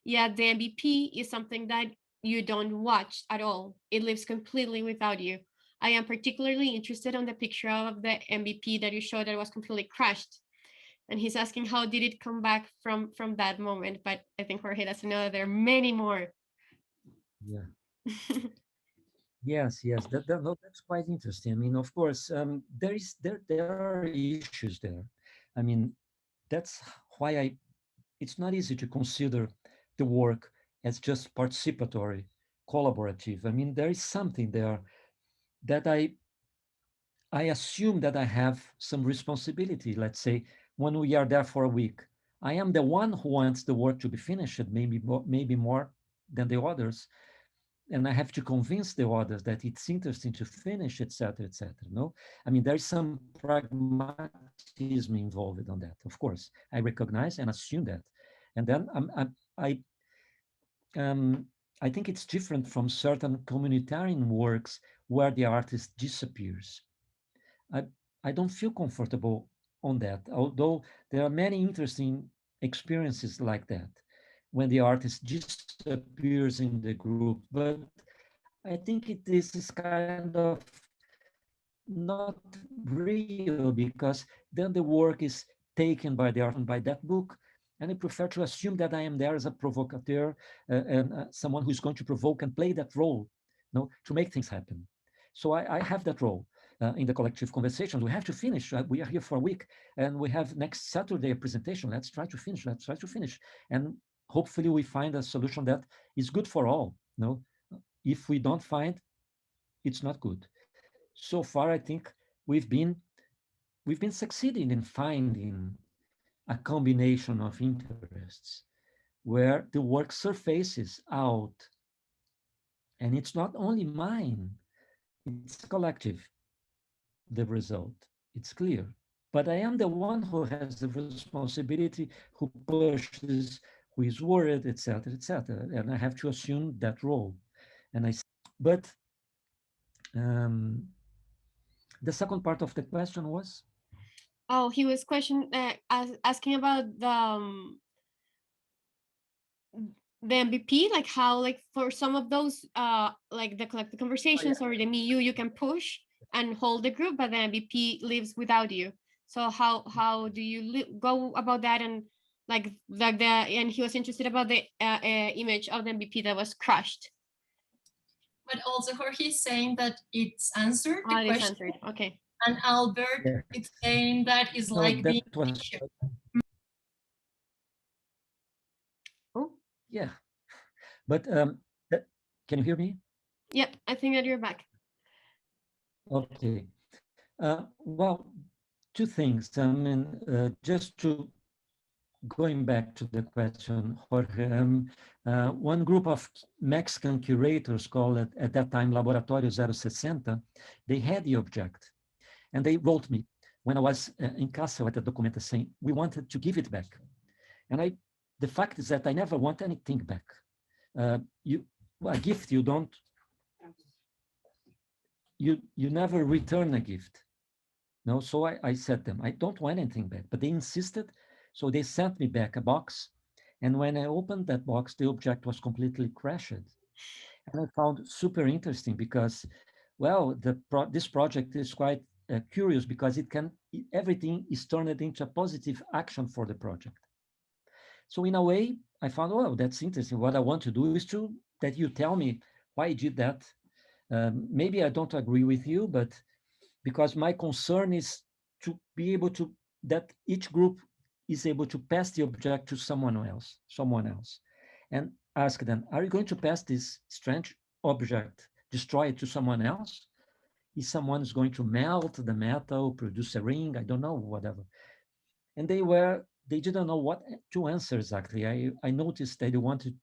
Yet the MVP is something that you don't watch at all. It lives completely without you. I am particularly interested on the picture of the MVP that you showed that was completely crushed. And he's asking how did it come back from that moment? But I think Jorge doesn't know that there are many more. Yeah. Yes, no, that's quite interesting. I mean, of course, there are issues there. I mean, that's why it's not easy to consider the work as just participatory, collaborative. I mean, there is something there that I assume that I have some responsibility. Let's say when we are there for a week, I am the one who wants the work to be finished, maybe more than the others, and I have to convince the others that it's interesting to finish, etc., etc. No, I mean, there's some pragmatism involved on that. Of course, I recognize and assume that, and then um, I think it's different from certain communitarian works where the artist disappears. I, I don't feel comfortable on that, although there are many interesting experiences like that when the artist disappears in the group. But I think this is kind of not real because then the work is taken by the art and by that book. And I prefer to assume that I am there as a provocateur and someone who's going to provoke and play that role, to make things happen. So I have that role in the collective conversations. We have to finish. We are here for a week, and we have next Saturday a presentation. Let's try to finish. Let's try to finish, and hopefully we find a solution that is good for all. No, if we don't find, it's not good. So far, I think we've been we've been succeeding in finding a combination of interests where the work surfaces out, and it's not only mine; it's collective. The result, it's clear. But I am the one who has the responsibility, who pushes, who is worried, etc., etc., and I have to assume that role. And but um, the second part of the question was, Oh, he was asking about the MVP, like how, like for some of those like the collective oh yeah, conversations or the me you can push and hold the group, but the MVP lives without you. So how do you go about that? And like the and he was interested about the image of the MVP that was crushed. But also Jorge is saying that it's answered the Oh, it is question, answered. Okay. and Albert yeah. is saying that is No, like that being was teacher. Oh, yeah. But can you hear me? yep. I think that you're back. Okay. Well, two things. I mean, just to going back to the question, Jorge, one group of Mexican curators called at that time Laboratório 060, they had the object. And they wrote me when I was in Kassel at the Documenta saying, we wanted to give it back. And the fact is that I never want anything back. A gift, you never return a gift. No, so I said to them, I don't want anything back, but they insisted. So they sent me back a box. And when I opened that box, the object was completely crashed. And I found super interesting because, well, this project is quite curious because everything is turned into a positive action for the project. So in a way, I found, oh, that's interesting. What I want to do is that you tell me why you did that. Maybe I don't agree with you, but because my concern is to be able to, that each group is able to pass the object to someone else, and ask them, are you going to pass this strange object, destroy it to someone else? Is someone is going to melt the metal, produce a ring? I don't know, whatever. And they didn't know what to answer exactly. I noticed that they wanted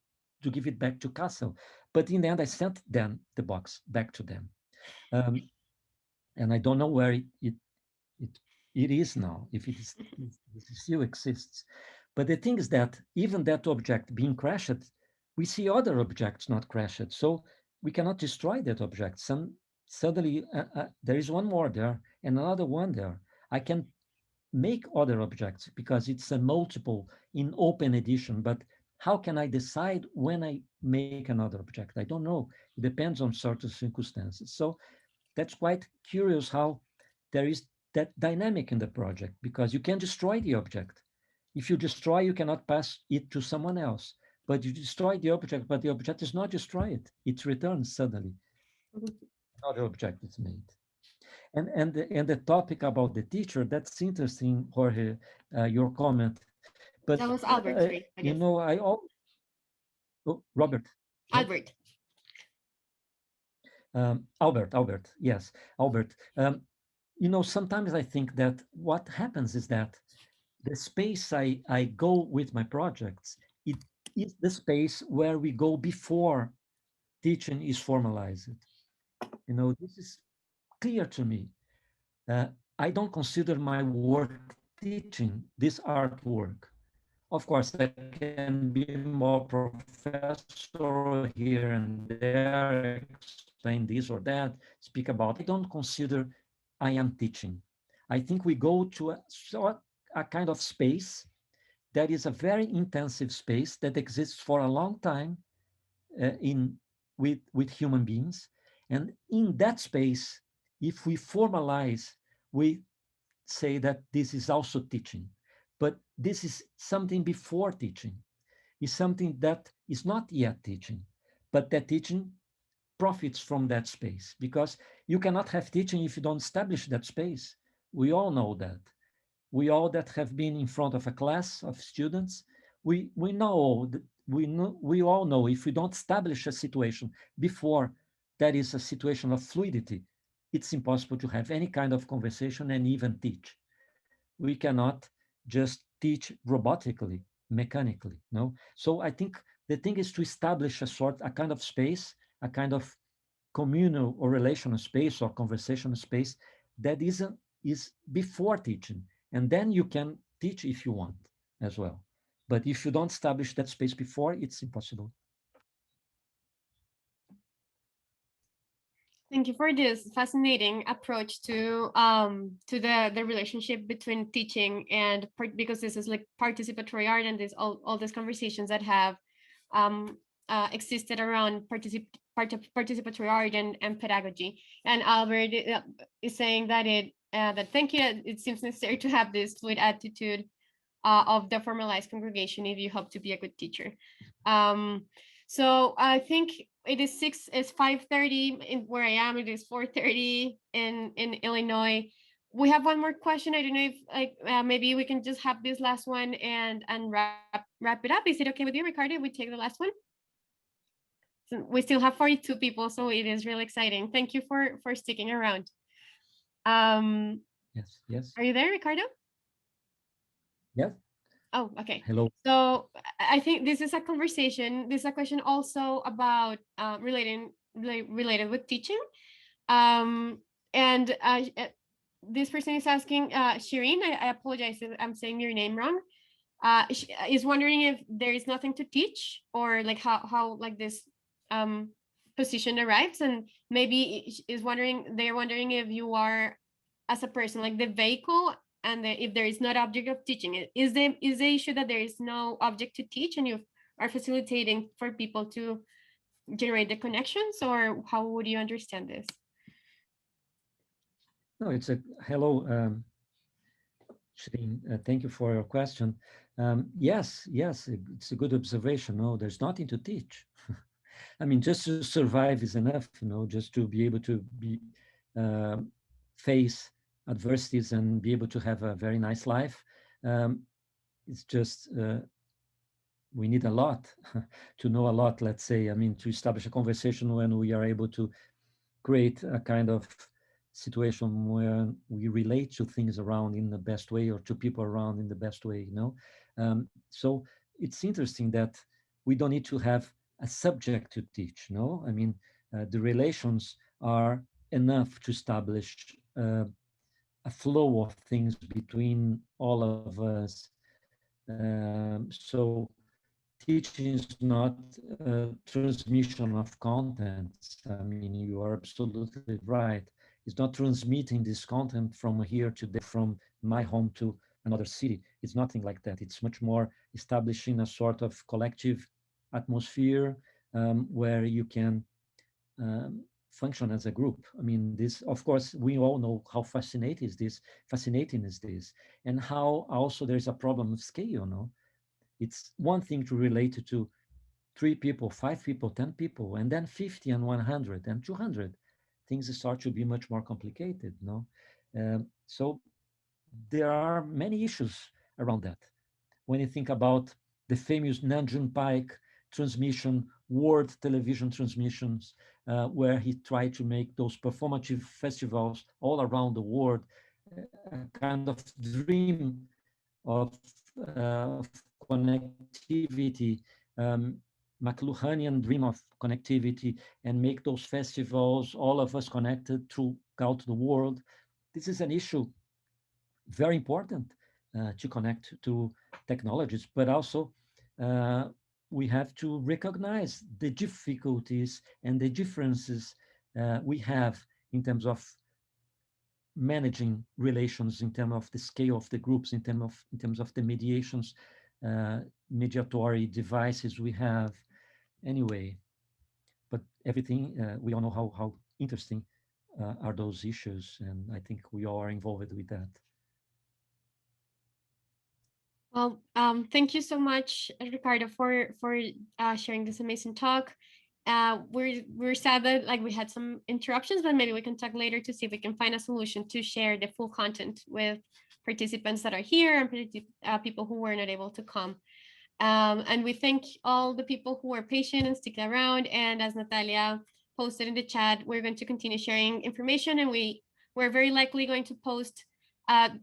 to give it back to Castle, but in the end, I sent them the box back to them. Um, and I don't know where it, it is now, if it still exists. But the thing is that even that object being crashed, we see other objects not crashed. So we cannot destroy that object. Suddenly there is one more there and another one there. I can make other objects because it's a multiple in open edition, but how can I decide when I make another object? I don't know. It depends on certain circumstances. So that's quite curious how there is that dynamic in the project because you can destroy the object. If you destroy, you cannot pass it to someone else. But you destroy the object, but the object is not destroyed. It returns suddenly. Another object is made. And the topic about the teacher, that's interesting, Jorge, your comment. But That was Albert, sorry, I guess. I always, oh, Robert. No? Albert. Albert, yes, Albert. you know, sometimes I think that what happens is that the space I go with my projects, it is the space where we go before teaching is formalized. You know, this is clear to me. Uh, I don't consider my work teaching this artwork. Of course, I can be more professor here and there, explain this or that, speak about, but I don't consider I am teaching. I think we go to a kind of space that is a very intensive space that exists for a long time in with human beings, and in that space, if we formalize, we say that this is also teaching, but this is something before teaching, is something that is not yet teaching, but that teaching profits from that space, because you cannot have teaching if you don't establish that space. We all know that. We all that have been in front of a class of students, we know that we all know, if we don't establish a situation before that is a situation of fluidity, it's impossible to have any kind of conversation and even teach. We cannot just teach robotically, mechanically, no. So I think the thing is to establish a kind of space, a kind of communal or relational space or conversational space that is before teaching, and then you can teach if you want as well. But if you don't establish that space before, it's impossible. Thank you for this fascinating approach to the relationship between teaching and because this is like participatory art, and this all these conversations that have um, existed around participatory art and pedagogy. And Albert is saying that that thank you. It seems necessary to have this fluid attitude of the formalized congregation if you hope to be a good teacher. Um, so I think it's 5:30 in where I am. It is 4:30 in Illinois. We have one more question. I don't know if like maybe we can just have this last one and wrap it up. Is it okay with you, Ricardo? We take the last one. So we still have 42 people, so it is really exciting. Thank you for sticking around. Um, Yes, yes, are you there, Ricardo? yes. Oh, okay. Hello. So I think this is a conversation. This is a question also about related with teaching. Um, and this person is asking, Shireen, I apologize if I'm saying your name wrong. Is wondering if there is nothing to teach, or like how like this um, position arrives, and maybe is wondering they're wondering if you are as a person like the vehicle, and if there is not object of teaching. Is the issue that there is no object to teach, and you are facilitating for people to generate the connections, or how would you understand this? No, it's a hello, Shireen. Thank you for your question. Yes, yes, it's a good observation. No, there's nothing to teach. I mean, just to survive is enough, you know, just to be able to be face adversities and be able to have a very nice life. Um, it's just we need a lot to know a lot. Let's say, I mean, to establish a conversation when we are able to create a kind of situation where we relate to things around in the best way, or to people around in the best way, you know. So it's interesting that we don't need to have a subject to teach, no. I mean, the relations are enough to establish a flow of things between all of us. So teaching is not transmission of contents. I mean, you are absolutely right. It's not transmitting this content from here to there, from my home to another city. It's nothing like that. It's much more establishing a sort of collective atmosphere where you can function as a group. I mean, this, of course, we all know how fascinating is this, and how also there's a problem of scale, no? It's one thing to relate it to 3 people, 5 people, 10 people, and then 50 and 100 and 200. Things start to be much more complicated, no? So there are many issues around that. When you think about the famous Nanjun Pike transmission, world television transmissions, where he tried to make those performative festivals all around the world, a kind of dream of connectivity, McLuhanian dream of connectivity, and make those festivals, all of us connected throughout the world. This is an issue very important to connect to technologies, but also we have to recognize the difficulties and the differences we have in terms of managing relations, in terms of the scale of the groups, in terms of the mediations, mediatory devices we have. Anyway, but everything we all know how interesting are those issues, and I think we all are involved with that. Well, thank you so much, Ricardo, for sharing this amazing talk. We're sad that like we had some interruptions, but maybe we can talk later to see if we can find a solution to share the full content with participants that are here and people who were not able to come. And we thank all the people who were patient and stick around. And as Natalia posted in the chat, we're going to continue sharing information, and we're very likely going to post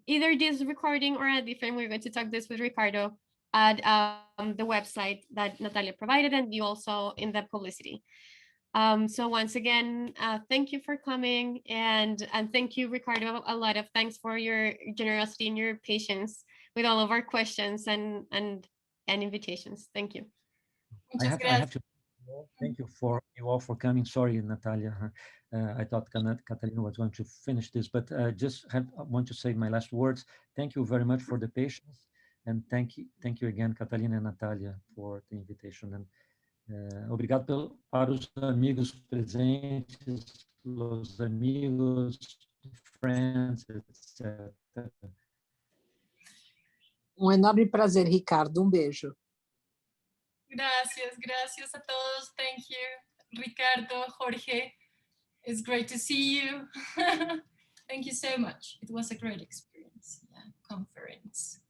either this recording or a different. We're going to talk this with Ricardo at the website that Natalia provided, and you also in the publicity. So once again, thank you for coming, and thank you, Ricardo, a lot of thanks for your generosity and your patience with all of our questions and invitations. Thank you. I have to thank you all for coming. Sorry, Natalia. I thought Catalina was going to finish this, but I want to say my last words. Thank you very much for the patience, and thank you again, Catalina and Natalia, for the invitation. And obrigado para os amigos presentes, los amigos, friends, etc. Enorme prazer, Ricardo. Beijo. Gracias a todos. Thank you, Ricardo, Jorge. It's great to see you. Thank you so much. It was a great experience. Yeah, conference.